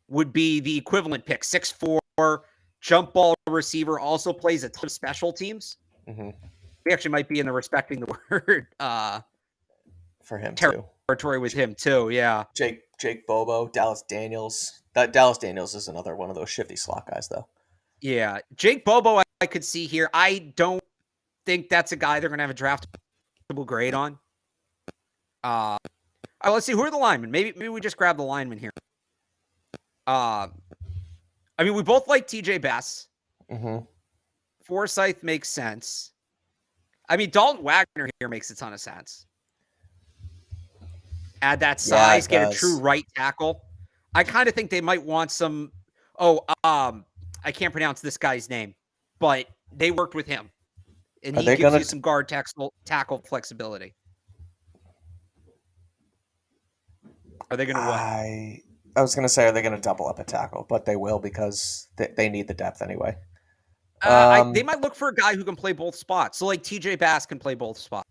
would be the equivalent pick. 6'4", jump ball receiver, also plays a ton of special teams. Mm-hmm. He actually might be in the respecting the word for him territory with him too. Yeah. Jake Bobo, Dallas Daniels. Dallas Daniels is another one of those shifty slot guys, though. Yeah, Jake Bobo, I could see here. I don't think that's a guy they're going to have a draftable grade on. Let's see, who are the linemen? Maybe we just grab the linemen here. We both like TJ Bass. Mm-hmm. Forsyth makes sense. Dalton Wagner here makes a ton of sense. Add that size, get a true right tackle. I kind of think they might want some. I can't pronounce this guy's name, but they worked with him, and he gives you some guard tackle flexibility. Are they going to what? I was going to say, are they going to double up a tackle? But they will because they need the depth anyway. They might look for a guy who can play both spots. So, like, TJ Bass can play both spots,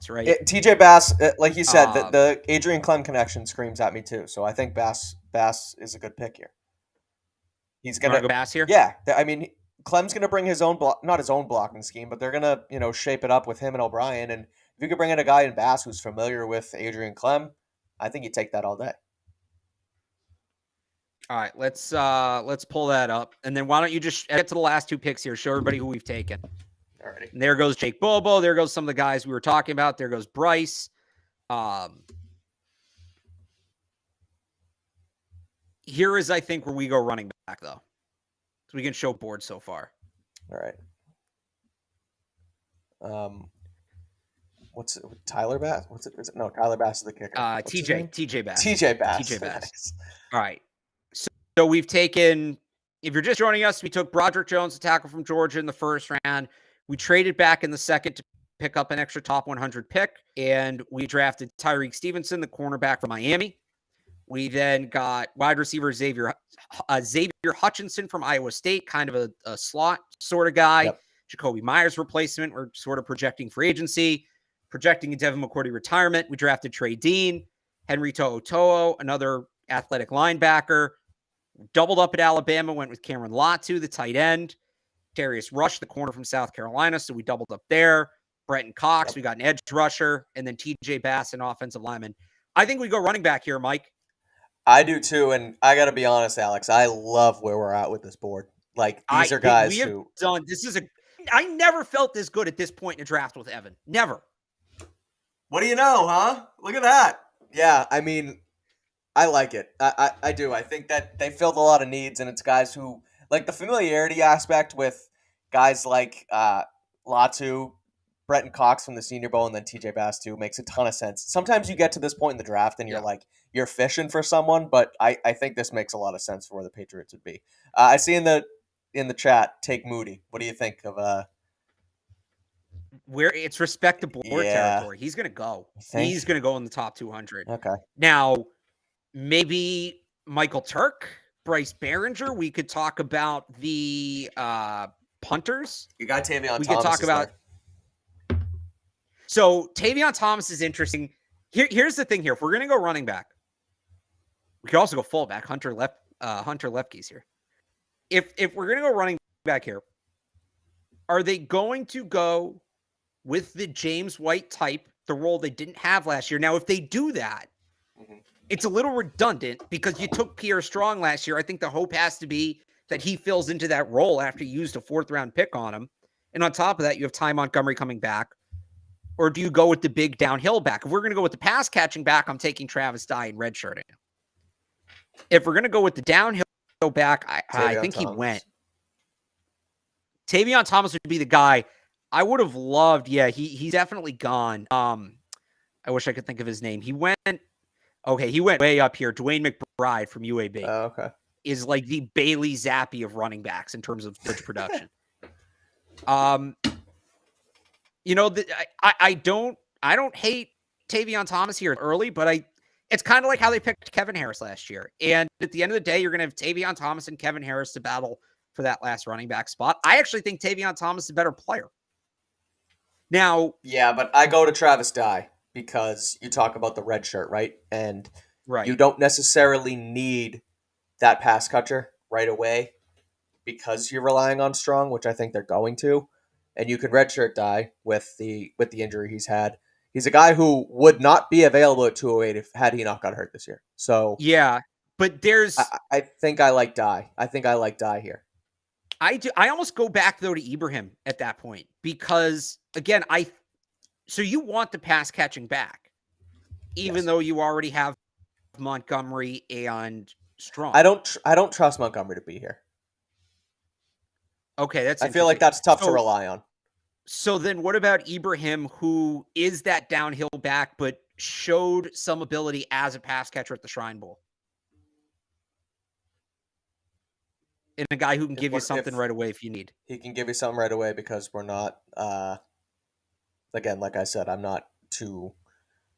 right? TJ Bass, like you said, the Adrian Clem connection screams at me too. So I think Bass is a good pick here. He's going to go Bass here. Yeah, Clem's going to bring his own not his own blocking scheme, but they're going to shape it up with him and O'Brien. And if you could bring in a guy in Bass who's familiar with Adrian Clem, I think you take that all day. All right, let's pull that up, and then why don't you just get to the last two picks here? Show everybody who we've taken. Alrighty. And there goes Jake Bobo. There goes some of the guys we were talking about. There goes Bryce. Here is, I think, where we go running back, though. So we can show board so far. All right. What's it? Tyler Bass? What's it? No, Tyler Bass is the kicker. TJ Bass. TJ Bass. Nice. All right. So we've taken, if you're just joining us, we took Broderick Jones, a tackle from Georgia, in the first round. We traded back in the second to pick up an extra top 100 pick, and we drafted Tyreek Stevenson, the cornerback from Miami. We then got wide receiver Xavier Hutchinson from Iowa State, kind of a slot sort of guy. Yep. Jacoby Myers replacement. We're sort of projecting free agency, projecting a Devin McCourty retirement. We drafted Trey Dean, Henry To'o, another athletic linebacker. Doubled up at Alabama, went with Cameron Latu, the tight end. Darius Rush, the corner from South Carolina, so we doubled up there. Brenton Cox, we got an edge rusher, and then TJ Bass, an offensive lineman. I think we go running back here, Mike. I do too, and I got to be honest, Alex. I love where we're at with this board. Like, these are guys who done. I never felt this good at this point in a draft with Evan. Never. What do you know, huh? Look at that. Yeah, I like it. I do. I think that they filled a lot of needs, and it's guys who, like, the familiarity aspect with guys like Latu, Brenton Cox from the Senior Bowl, and then TJ Bass too makes a ton of sense. Sometimes you get to this point in the draft and you're fishing for someone, but I think this makes a lot of sense for where the Patriots would be. I see in the chat, take Moody. What do you think of where it's respectable territory? He's going to go. He's going to go in the top 200. Okay. Now, maybe Michael Turk Bryce Behringer. We could talk about the punters. You got Tavion We Thomas. could talk about. So Tavion Thomas is interesting. Here's the thing here. If we're going to go running back, we could also go fullback. Hunter Lepke's here. If we're going to go running back here, are they going to go with the James White type, the role they didn't have last year? Now, if they do that, it's a little redundant because you took Pierre Strong last year. I think the hope has to be that he fills into that role after you used a 4th-round pick on him. And on top of that, you have Ty Montgomery coming back. Or do you go with the big downhill back? If we're going to go with the pass-catching back, I'm taking Travis Dye and redshirting him. If we're going to go with the downhill back, I think he went. Tavion Thomas would be the guy. I would have loved, he's definitely gone. I wish I could think of his name. He went way up here. Dwayne McBride from UAB. Oh, okay. Is like the Bailey Zappi of running backs in terms of bridge production. I don't hate Tavion Thomas here early, but it's kind of like how they picked Kevin Harris last year. And at the end of the day, you're going to have Tavion Thomas and Kevin Harris to battle for that last running back spot. I actually think Tavion Thomas is a better player. Now, yeah, but I go to Travis Dye because you talk about the red shirt, right? And you don't necessarily need that pass catcher right away because you're relying on Strong, which I think they're going to. And you can redshirt Dye with the injury he's had. He's a guy who would not be available at 208 had he not got hurt this year. So yeah, but there's I think I like Dye. I think I like Dye here. I do. I almost go back though to Ibrahim at that point because again, so you want the pass catching back, even though you already have Montgomery and Strong. I don't trust Montgomery to be here. Okay, I feel like that's tough to rely on. So then what about Ibrahim, who is that downhill back, but showed some ability as a pass catcher at the Shrine Bowl? And a guy who can give you something right away if you need. He can give you something right away because we're not, again, like I said, I'm not too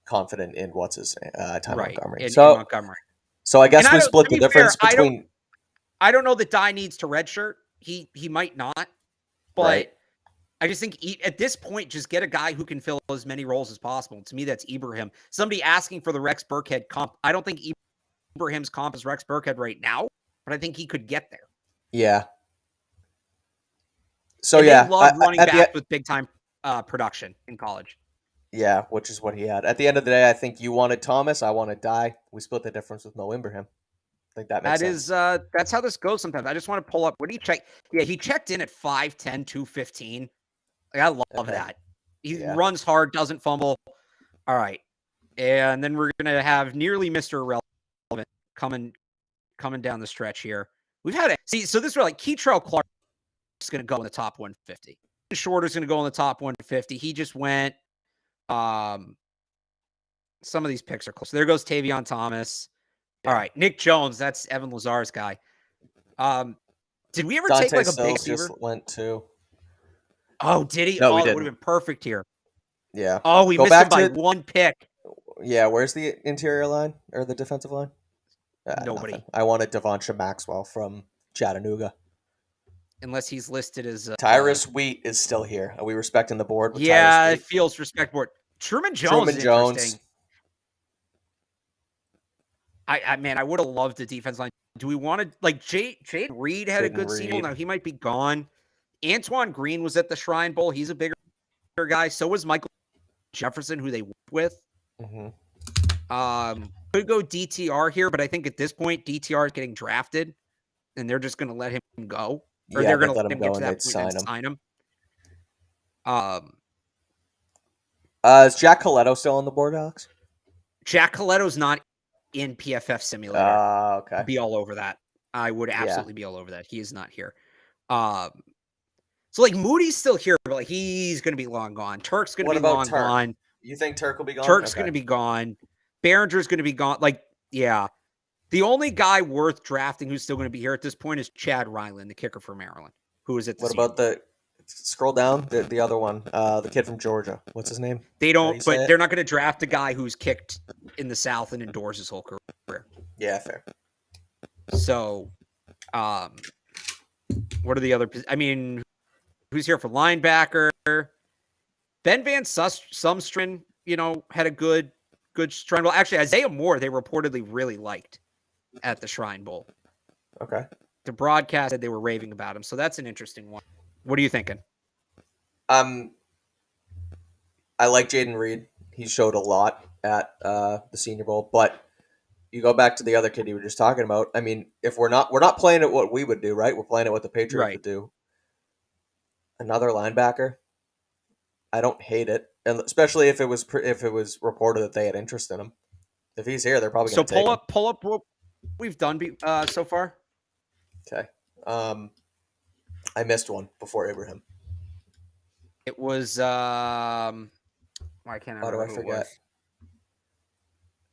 confident in what's his name, Ty Montgomery. In Montgomery. So I guess we split the difference between. I don't know that Dye needs to redshirt. He might not, but I just think at this point, just get a guy who can fill as many roles as possible. To me, that's Ibrahim. Somebody asking for the Rex Burkhead comp. I don't think Ibrahim's comp is Rex Burkhead right now, but I think he could get there. Yeah. So and they love running back with big time production in college. Yeah, which is what he had. At the end of the day, I think you wanted Thomas, I wanted Dye. We split the difference with Mo Ibrahim. I think that makes sense. That's how this goes sometimes. I just want to pull up. What did he check? Yeah, he checked in at 5'10", 215. Like, I love that. He runs hard, doesn't fumble. All right. And then we're going to have nearly Mr. Irrelevant coming down the stretch here. We've had it. See, so this is like Keitrell Clark is going to go in the top 150. Shorter's going to go in the top 150. He just went. Some of these picks are close. There goes Tavion Thomas. All right, Nick Jones. That's Evan Lazar's guy. Did we ever take like a big receiver? Went to. Oh, did he? No, we didn't. It would have been perfect here. Yeah. Oh, we missed him by one pick. Yeah, where's the interior line or the defensive line? Nobody. Nothing. I wanted Devonta Maxwell from Chattanooga. Unless he's listed as Tyrus Wheat is still here. Are we respecting the board? With yeah, it feels respect board. Truman Jones. Interesting. I would have loved the defense line. Do we want to like Jay Reed had a good season? Now he might be gone. Antoine Green was at the Shrine Bowl. He's a bigger guy. So was Michael Jefferson, who they worked with. Mm-hmm. Could go DTR here, but I think at this point DTR is getting drafted, and they're just going to let him go, or they're going to let him get to that point and sign him. Is Jack Coletto still on the board, Alex? Jack Coletto's not in PFF Simulator. Okay. I'd be all over that. I would absolutely be all over that. He is not here. So like Moody's still here, but like he's going to be long gone. Turk's going to be long gone. You think Turk will be gone? Turk's going to be gone. Behringer's going to be gone. Like, yeah. The only guy worth drafting who's still going to be here at this point is Chad Ryland, the kicker for Maryland, who is at the What about the scroll down? The other one, the kid from Georgia. What's his name? They don't, but they're not going to draft a guy who's kicked in the South and indoors his whole career. Yeah, fair. So What are the other? I mean, who's here for linebacker? Ben Van Sumstren, had a good Shrine Bowl. Actually, Isaiah Moore, they reportedly really liked at the Shrine Bowl. Okay. The broadcast said they were raving about him, so that's an interesting one. What are you thinking? I like Jaden Reed. He showed a lot at the Senior Bowl, but you go back to the other kid you were just talking about. I mean, if we're not playing it what we would do, right? We're playing it what the Patriots would do. Another linebacker. I don't hate it, and especially if it was reported that they had interest in him. If he's here, they're probably going to take him. Pull up what we've done so far. Okay. I missed one before Abraham. It was why can't I remember? How do I forget?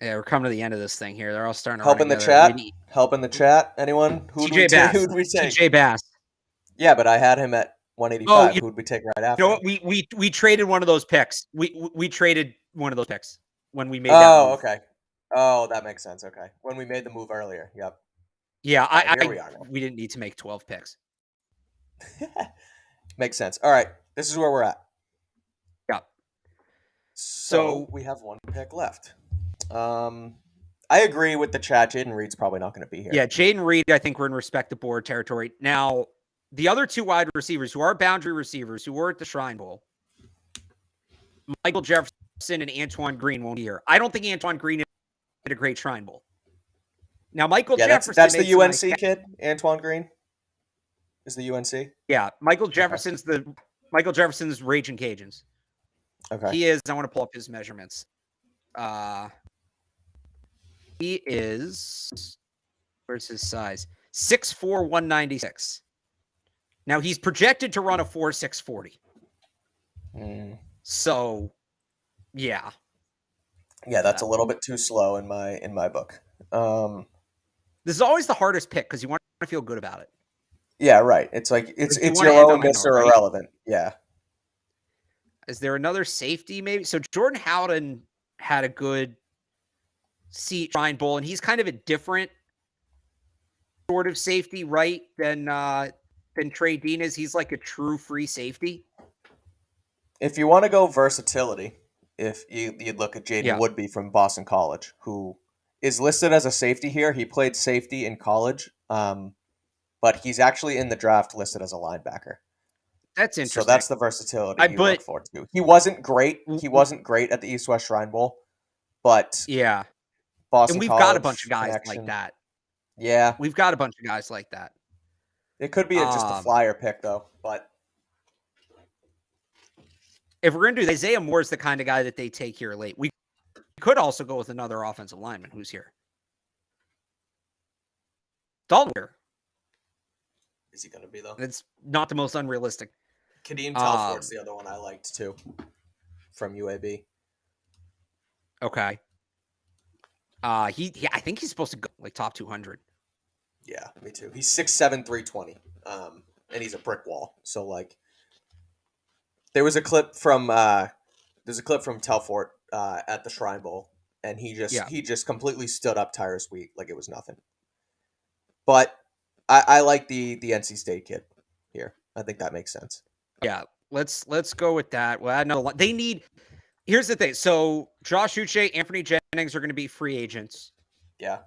Yeah, we're coming to the end of this thing here. They're all starting to help in the chat. Help in the chat. Anyone? Who do we take? Who do we take? TJ Bass. Yeah, but I had him at 185. Who would we take right after? You know what? We traded one of those picks. We traded one of those picks when we made that move. Oh, okay. Oh, that makes sense. Okay. When we made the move earlier. Yep. Yeah, we didn't need to make 12 picks. Makes sense. All right. This is where we're at. Yeah. So we have one pick left. I agree with the chat. Jaden Reed's probably not going to be here. Yeah, Jaden Reed, I think we're in respect to board territory. Now, the other two wide receivers who are boundary receivers who were at the Shrine Bowl, Michael Jefferson and Antoine Green won't be here. I don't think Antoine Green had a great Shrine Bowl. Now, Michael Jefferson. That's the UNC kid, Antoine Green? Is the UNC? Yeah, Michael Jefferson's Raging Cajuns. Okay. He is. I want to pull up his measurements. He is. Where's his size? 6'4", 196. Now he's projected to run a 4.6 40. So, yeah. Yeah, that's a little bit too slow in my book. This is always the hardest pick because you want to feel good about it. Yeah, right. It's like it's your low miss or irrelevant. Yeah. Is there another safety maybe? So Jordan Howden had a good Shrine Bowl, and he's kind of a different sort of safety, right? Than Trey Dean is. He's like a true free safety. If you want to go versatility, if you'd look at Jaden Woodby from Boston College, who is listed as a safety here. He played safety in college, but he's actually in the draft listed as a linebacker. That's interesting. So that's the versatility you look for too. He wasn't great. He wasn't great at the East-West Shrine Bowl, but Boston. And we've got a bunch of guys like that. Yeah, we've got a bunch of guys like that. It could be just a flyer pick though, but if we're gonna do Isaiah Moore is the kind of guy that they take here late. We could also go with another offensive lineman who's here. Dalton. Is he going to be though? It's not the most unrealistic. Kadeem Telfort's the other one I liked too, from UAB. Okay. I think he's supposed to go like top 200. Yeah, me too. He's 6'7", 320, and he's a brick wall. So like, there was a clip from Telfort at the Shrine Bowl, and he just completely stood up Tyrus Wheat like it was nothing. But I like the NC State kid here. I think that makes sense. Yeah, let's go with that. Well, no, they need. Here's the thing. So Josh Uche, Anthony Jennings are going to be free agents. Yeah.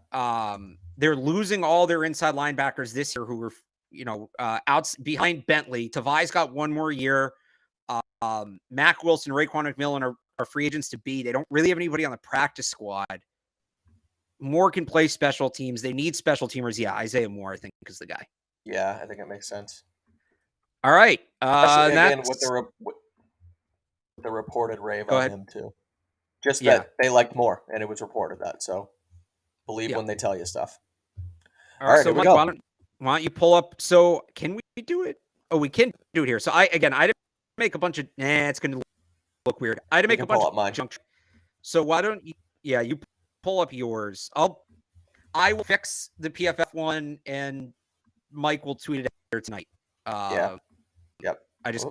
They're losing all their inside linebackers this year, who were out behind Bentley. Tavai's got one more year. Mac Wilson, Raekwon McMillan are free agents to be. They don't really have anybody on the practice squad. Moore can play special teams. They need special teamers. Yeah, Isaiah Moore, I think, is the guy. Yeah, I think it makes sense. All right. Again, with the reported rave on him too. Just that they liked Moore, and it was reported that. So believe when they tell you stuff. All right, so Mike, why don't you pull up? So can we do it? Oh, we can do it here. So I didn't make a bunch of. It's going to look weird. I had to make a bunch of junk. So why don't you? Yeah, you pull up yours. I will fix the PFF one, and Mike will tweet it out tonight. Yep.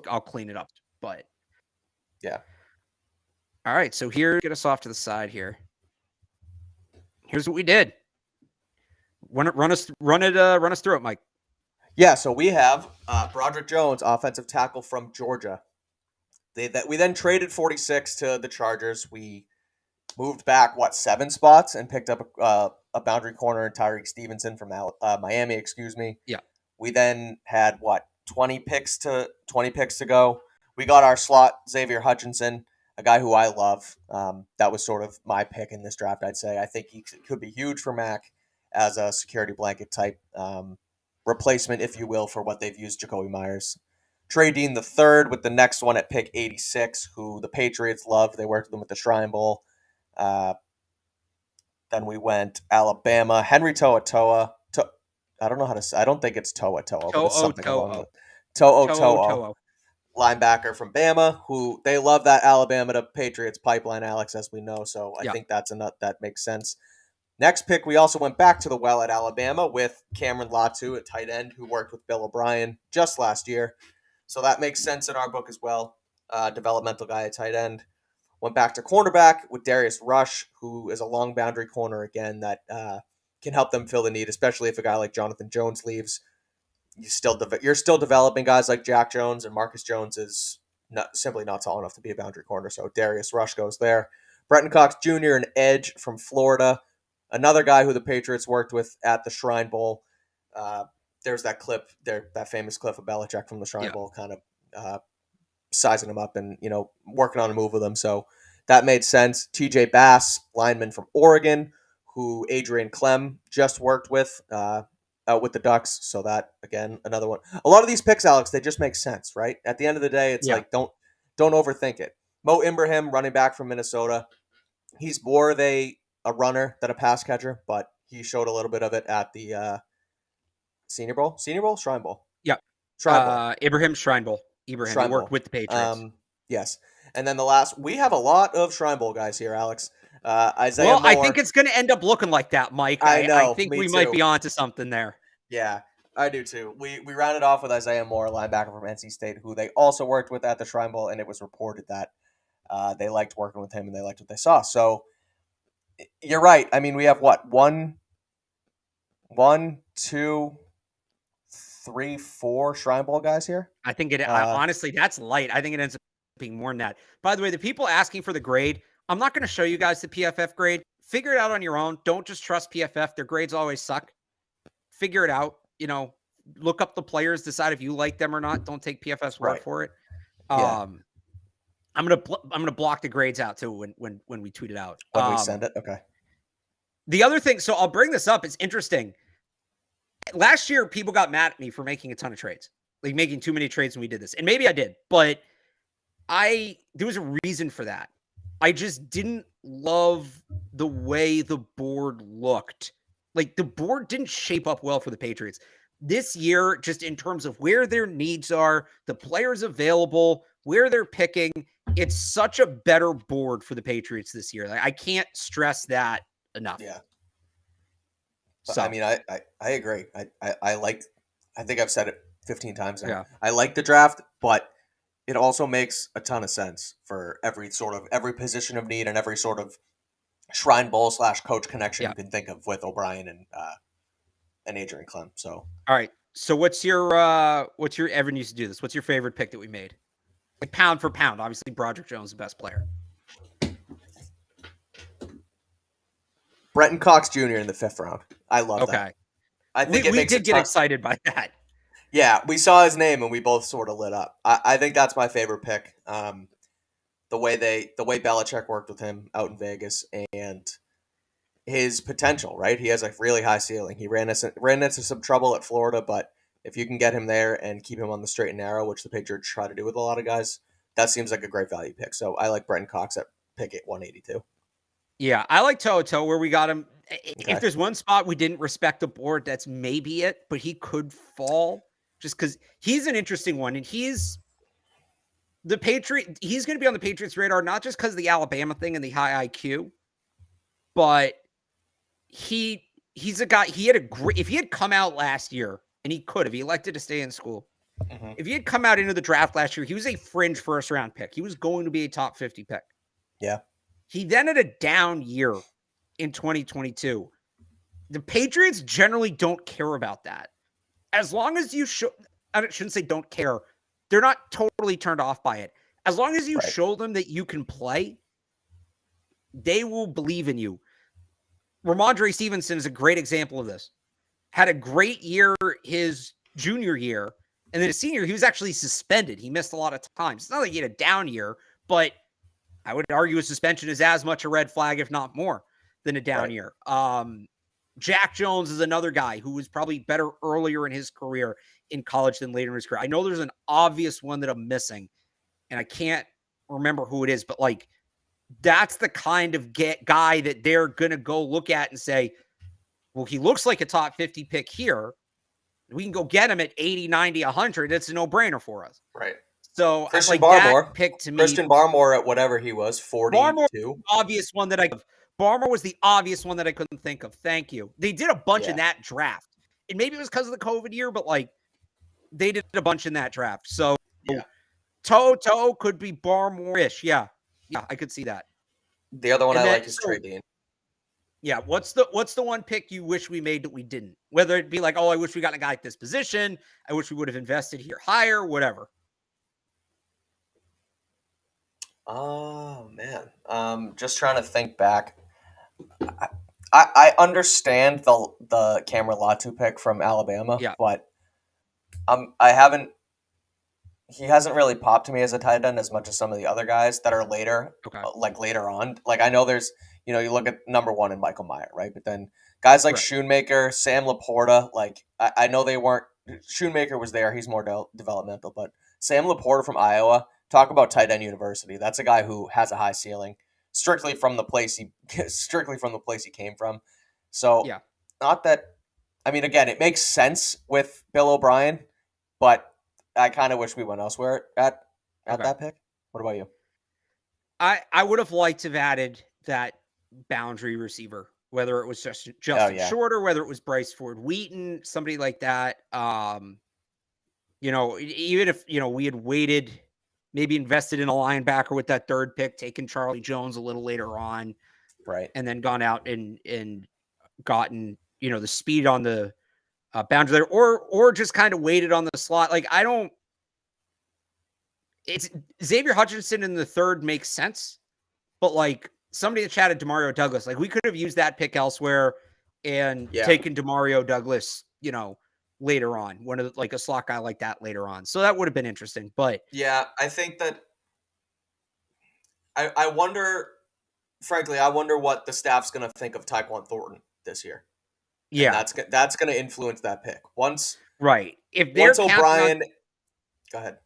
I'll clean it up, but yeah. All right, so here, get us off to the side here. Here's what we did. Run us through it, Mike. Yeah, so we have Broderick Jones, offensive tackle from Georgia. We then traded 46 to the Chargers. We moved back 7 spots and picked up a boundary corner, Tyreek Stevenson from Miami. Excuse me. Yeah. We then had 20 picks to go. We got our slot Xavier Hutchinson, a guy who I love. That was sort of my pick in this draft. I'd say I think he could be huge for Mac as a security blanket type replacement, if you will, for what they've used Jacoby Myers. Trey Dean the third with the next one at pick 86, who the Patriots love. They worked with them at the Shrine Bowl. Then we went Alabama. Henry To'oTo'o. I don't know how to say. I don't think it's To'oTo'o, but it's something along the To'oTo'o. Linebacker from Bama, who they love that Alabama to Patriots pipeline, Alex, as we know. So I think that's a nut that makes sense. Next pick, we also went back to the well at Alabama with Cameron Latu at tight end, who worked with Bill O'Brien just last year. So that makes sense in our book as well. Developmental guy at tight end. Went back to cornerback with Darius Rush, who is a long boundary corner again that can help them fill the need, especially if a guy like Jonathan Jones leaves. You're still developing guys like Jack Jones, and Marcus Jones is simply not tall enough to be a boundary corner. So Darius Rush goes there. Brenton Cox Jr., an edge from Florida, another guy who the Patriots worked with at the Shrine Bowl. There's that clip there, that famous clip of Belichick from the Shrine Bowl, kind of sizing him up and working on a move with him. So that made sense. TJ Bass, lineman from Oregon, who Adrian Clem just worked with the Ducks. So that, again, another one. A lot of these picks, Alex, they just make sense, right? At the end of the day, it's like don't overthink it. Mo Ibrahim, running back from Minnesota. He's more of a runner than a pass catcher, but he showed a little bit of it at the Senior Bowl, Shrine Bowl. Yeah. Shrine Bowl. Ibrahim Shrine Bowl. Ibrahim worked with the Patriots. Yes. And then the last, we have a lot of Shrine Bowl guys here, Alex. Isaiah Moore. I think it's going to end up looking like that, Mike. I know. I think we might be onto something there. Yeah, I do too. We rounded off with Isaiah Moore, linebacker from NC State, who they also worked with at the Shrine Bowl, and it was reported that they liked working with him and they liked what they saw. So you're right. I mean, we have one, two, three, four Shrine Bowl guys here. I think honestly, that's light. I think it ends up being more than that. By the way, the people asking for the grade, I'm not going to show you guys the PFF grade. Figure it out on your own. Don't just trust PFF. Their grades always suck. Figure it out. Look up the players, decide if you like them or not. Don't take PFF's word for it. Yeah. I'm gonna block the grades out too when we tweet it out. When we send it, okay. The other thing, so I'll bring this up. It's interesting. Last year, people got mad at me for making a ton of trades, like making too many trades when we did this, and maybe I did, but there was a reason for that. I just didn't love the way the board looked. Like, the board didn't shape up well for the Patriots this year, just in terms of where their needs are, the players available, where they're picking. It's such a better board for the Patriots this year. Like, I can't stress that enough. Yeah. So I mean, I agree. I think I've said it 15 times now. Yeah. I like the draft, but it also makes a ton of sense for every position of need and every sort of Shrine Bowl / coach connection you can think of with O'Brien and Adrian Clem. So all right. So what's your Evan used to do this? What's your favorite pick that we made? Like pound for pound, obviously Broderick Jones is the best player. Brenton Cox Jr. in the 5th round. I love that. I think we did get excited by that. Yeah, we saw his name and we both sort of lit up. I think that's my favorite pick. The way Belichick worked with him out in Vegas and his potential, right? He has a really high ceiling. He ran into some trouble at Florida, but if you can get him there and keep him on the straight and narrow, which the Patriots try to do with a lot of guys, that seems like a great value pick. So I like Brenton Cox at pick at 182. Yeah, I like To'oTo'o where we got him. Okay. If there's one spot we didn't respect the board, that's maybe it, but he could fall just because he's an interesting one. And he's going to be on the Patriots radar, not just because of the Alabama thing and the high IQ, but he's a guy, if he had come out last year, and he could have, he elected to stay in school. Mm-hmm. If he had come out into the draft last year, he was a fringe first round pick. He was going to be a top 50 pick. Yeah. He then had a down year in 2022. The Patriots generally don't care about that. As long as you show, I shouldn't say don't care. They're not totally turned off by it. As long as you Right. show them that you can play, they will believe in you. Ramondre Stevenson is a great example of this. Had a great year his junior year, and then his senior, he was actually suspended. He missed a lot of times. It's not like he had a down year, but I would argue a suspension is as much a red flag, if not more, than a down year. Jack Jones is another guy who was probably better earlier in his career in college than later in his career. I know there's an obvious one that I'm missing, and I can't remember who it is, but like that's the kind of guy that they're going to go look at and say, well, he looks like a top 50 pick here. We can go get him at 80, 90, 100. It's a no-brainer for us. Right. So Christian like Barmore. That pick to me. Christian Barmore at whatever he was, 42. Barmore, obvious one that Barmore was the obvious one that I couldn't think of. Thank you. They did a bunch in that draft. And maybe it was because of the COVID year, but like they did a bunch in that draft. So Toto could be Barmore-ish. Yeah. Yeah, I could see that. The other one I like is Trey Dean. Yeah, what's the one pick you wish we made that we didn't? Whether it be like, oh, I wish we got a guy at this position. I wish we would have invested here higher, whatever. Oh, man. Just trying to think back. I understand the Cameron Latu pick from Alabama, but I haven't. He hasn't really popped to me as a tight end as much as some of the other guys that are later, like later on. Like I know there's, you look at number one in Michael Mayer, right? But then guys like Schoonmaker, Sam Laporta, like I know they weren't. Schoonmaker was there; he's more developmental. But Sam Laporta from Iowa, talk about tight end university. That's a guy who has a high ceiling, strictly from the place he came from. So not that. I mean, again, it makes sense with Bill O'Brien, but I kind of wish we went elsewhere at that pick. What about you? I would have liked to have added that boundary receiver, whether it was just Justin Shorter, whether it was Bryce Ford Wheaton, somebody like that. Even if we had waited, maybe invested in a linebacker with that third pick, taken Charlie Jones a little later on, right, and then gone out and gotten the speed on the boundary there, or just kind of waited on the slot. Like it's Xavier Hutchinson in the third makes sense, but like somebody that chatted Demario Douglas, like we could have used that pick elsewhere and taken Demario Douglas, later on, one of like a slot guy like that later on. So that would have been interesting. But I think that I wonder, frankly, what the staff's going to think of Tyquan Thornton this year. Yeah, and that's going to influence that pick. If they're O'Brien, go ahead.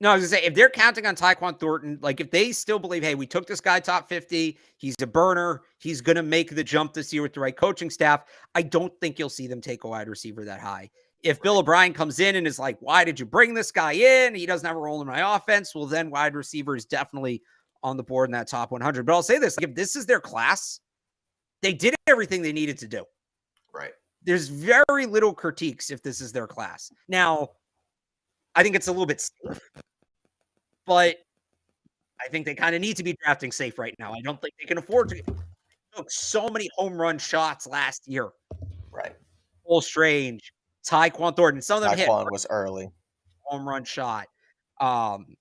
No, I was gonna say, if they're counting on Tyquan Thornton, like if they still believe, hey, we took this guy top 50, he's a burner, he's gonna make the jump this year with the right coaching staff, I don't think you'll see them take a wide receiver that high. If Bill O'Brien comes in and is like, why did you bring this guy in? He doesn't have a role in my offense. Well, then wide receiver is definitely on the board in that top 100. But I'll say this, like if this is their class, they did everything they needed to do. Right. There's very little critiques if this is their class. Now, I think it's a little bit safe, but I think they kind of need to be drafting safe right now. I don't think they can afford to. They took so many home run shots last year. Right. Cole Strange, Tyquan Thornton. Some of them hit. Tyquan was early. Home run shot. I'm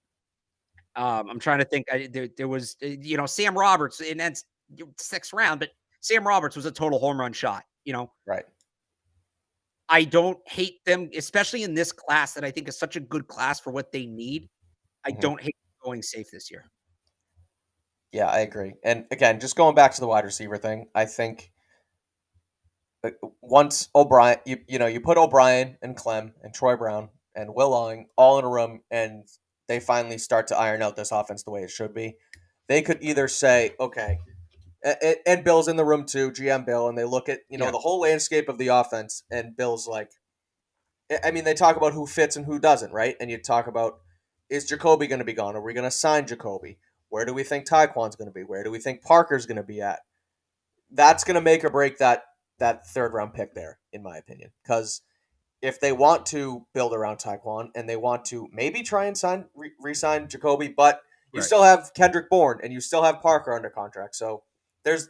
trying to think. There was, Sam Roberts, and that's 6th round, but Sam Roberts was a total home run shot, Right. I don't hate them, especially in this class that I think is such a good class for what they need. I don't hate going safe this year. Yeah, I agree. And again, just going back to the wide receiver thing, I think once O'Brien, you put O'Brien and Clem and Troy Brown and Will Long all in a room and they finally start to iron out this offense the way it should be, they could either say, okay, and Bill's in the room too, GM Bill, and they look at, the whole landscape of the offense, and Bill's like, I mean, they talk about who fits and who doesn't, right? And you talk about, is Jacoby going to be gone? Are we going to sign Jacoby? Where do we think Tyquan's going to be? Where do we think Parker's going to be at? That's going to make or break that third round pick there, in my opinion. Because if they want to build around Tyquan and they want to maybe try and re-sign Jacoby, but you still have Kendrick Bourne and you still have Parker under contract. So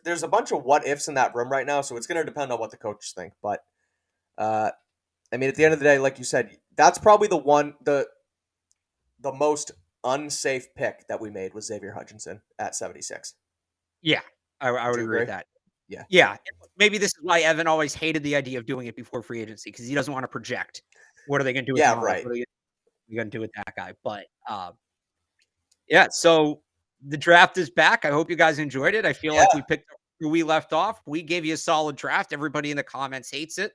there's a bunch of what ifs in that room right now, so it's going to depend on what the coaches think. But I mean, at the end of the day, like you said, that's probably the most unsafe pick that we made was Xavier Hutchinson at 76. Yeah, I Would would you agree with agree? that. Yeah. Yeah, maybe this is why Evan always hated the idea of doing it before free agency because he doesn't want to project. What are they going to do with Yeah. Miles? Right. What are they going to do with that guy? But yeah, so the draft is back. I hope you guys enjoyed it. I feel like Yeah. we picked up where we left off. We gave you a solid draft. Everybody in the comments hates it.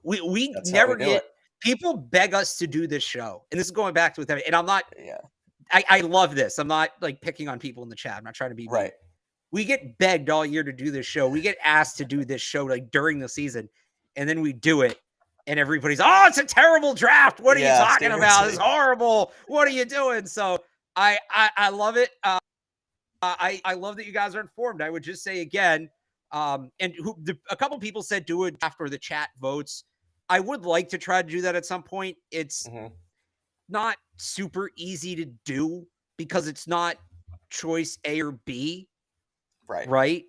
We That's how we never do get it. people beg us to do this show, and this is going back to with them. And I'm not. Yeah. I love this. I'm not like picking on people in the chat. I'm not trying to be mean. Right. We get begged all year to do this show. We get asked to do this show like during the season, and then we do it, and everybody's, oh, it's a terrible draft. What are you Yeah. talking about? It's Seriously. horrible. What are you doing? So I love it. I love that you guys are informed. I would just say again, a couple people said do it after the chat votes. I would like to try to do that at some point. It's Hmm. not super easy to do because it's not choice A or B, Right. right?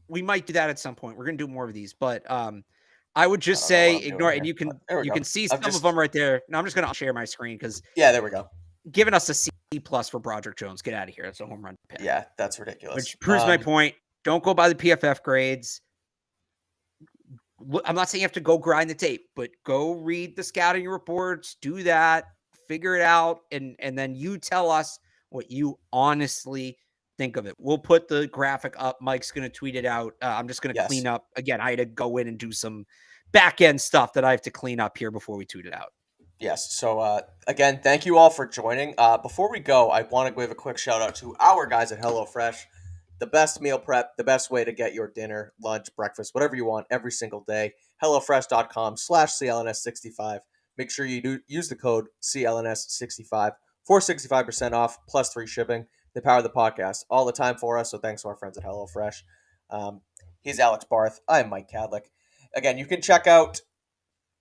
We might do that at some point. We're gonna do more of these, but I would I just don't know what say I'm doing ignore it. here, And you but there we go. can see I'm some of just. them right there. Now I'm just gonna share my screen because Yeah. There we go. giving us a C plus for Broderick Jones. Get out of here. It's a home run pick. Yeah. That's ridiculous. Which proves my point. Don't go by the PFF grades. I'm not saying you have to go grind the tape, but go read the scouting reports, do that, figure it out, and then you tell us what you honestly think of it. We'll put the graphic up. Mike's going to tweet it out. I'm just going to clean Yes. up. Again, I had to go in and do some back end stuff that I have to clean up here before we tweet it out. Yes. So again, thank you all for joining. Before we go, I want to give a quick shout out to our guys at HelloFresh. The best meal prep, the best way to get your dinner, lunch, breakfast, whatever you want every single day. HelloFresh.com/CLNS65. Make sure you do use the code CLNS65 for 65% off plus free shipping. They power the podcast all the time for us, so thanks to our friends at HelloFresh. He's Alex Barth. I'm Mike Kadlick. Again, you can check out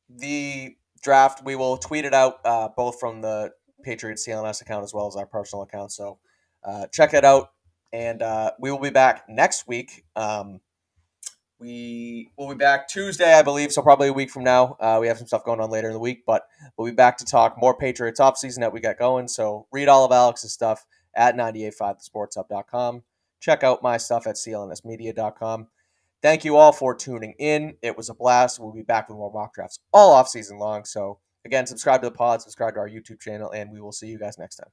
the draft. We will tweet it out both from the Patriots CLNS account as well as our personal account. So check it out. And we will be back next week. We will be back Tuesday, I believe, so probably a week from now. We have some stuff going on later in the week, but we'll be back to talk more Patriots offseason that we got going. So read all of Alex's stuff at 985thesportshub.com. Check out my stuff at clnsmedia.com. Thank you all for tuning in. It was a blast. We'll be back with more mock drafts all offseason long. So, again, subscribe to the pod, subscribe to our YouTube channel, and we will see you guys next time.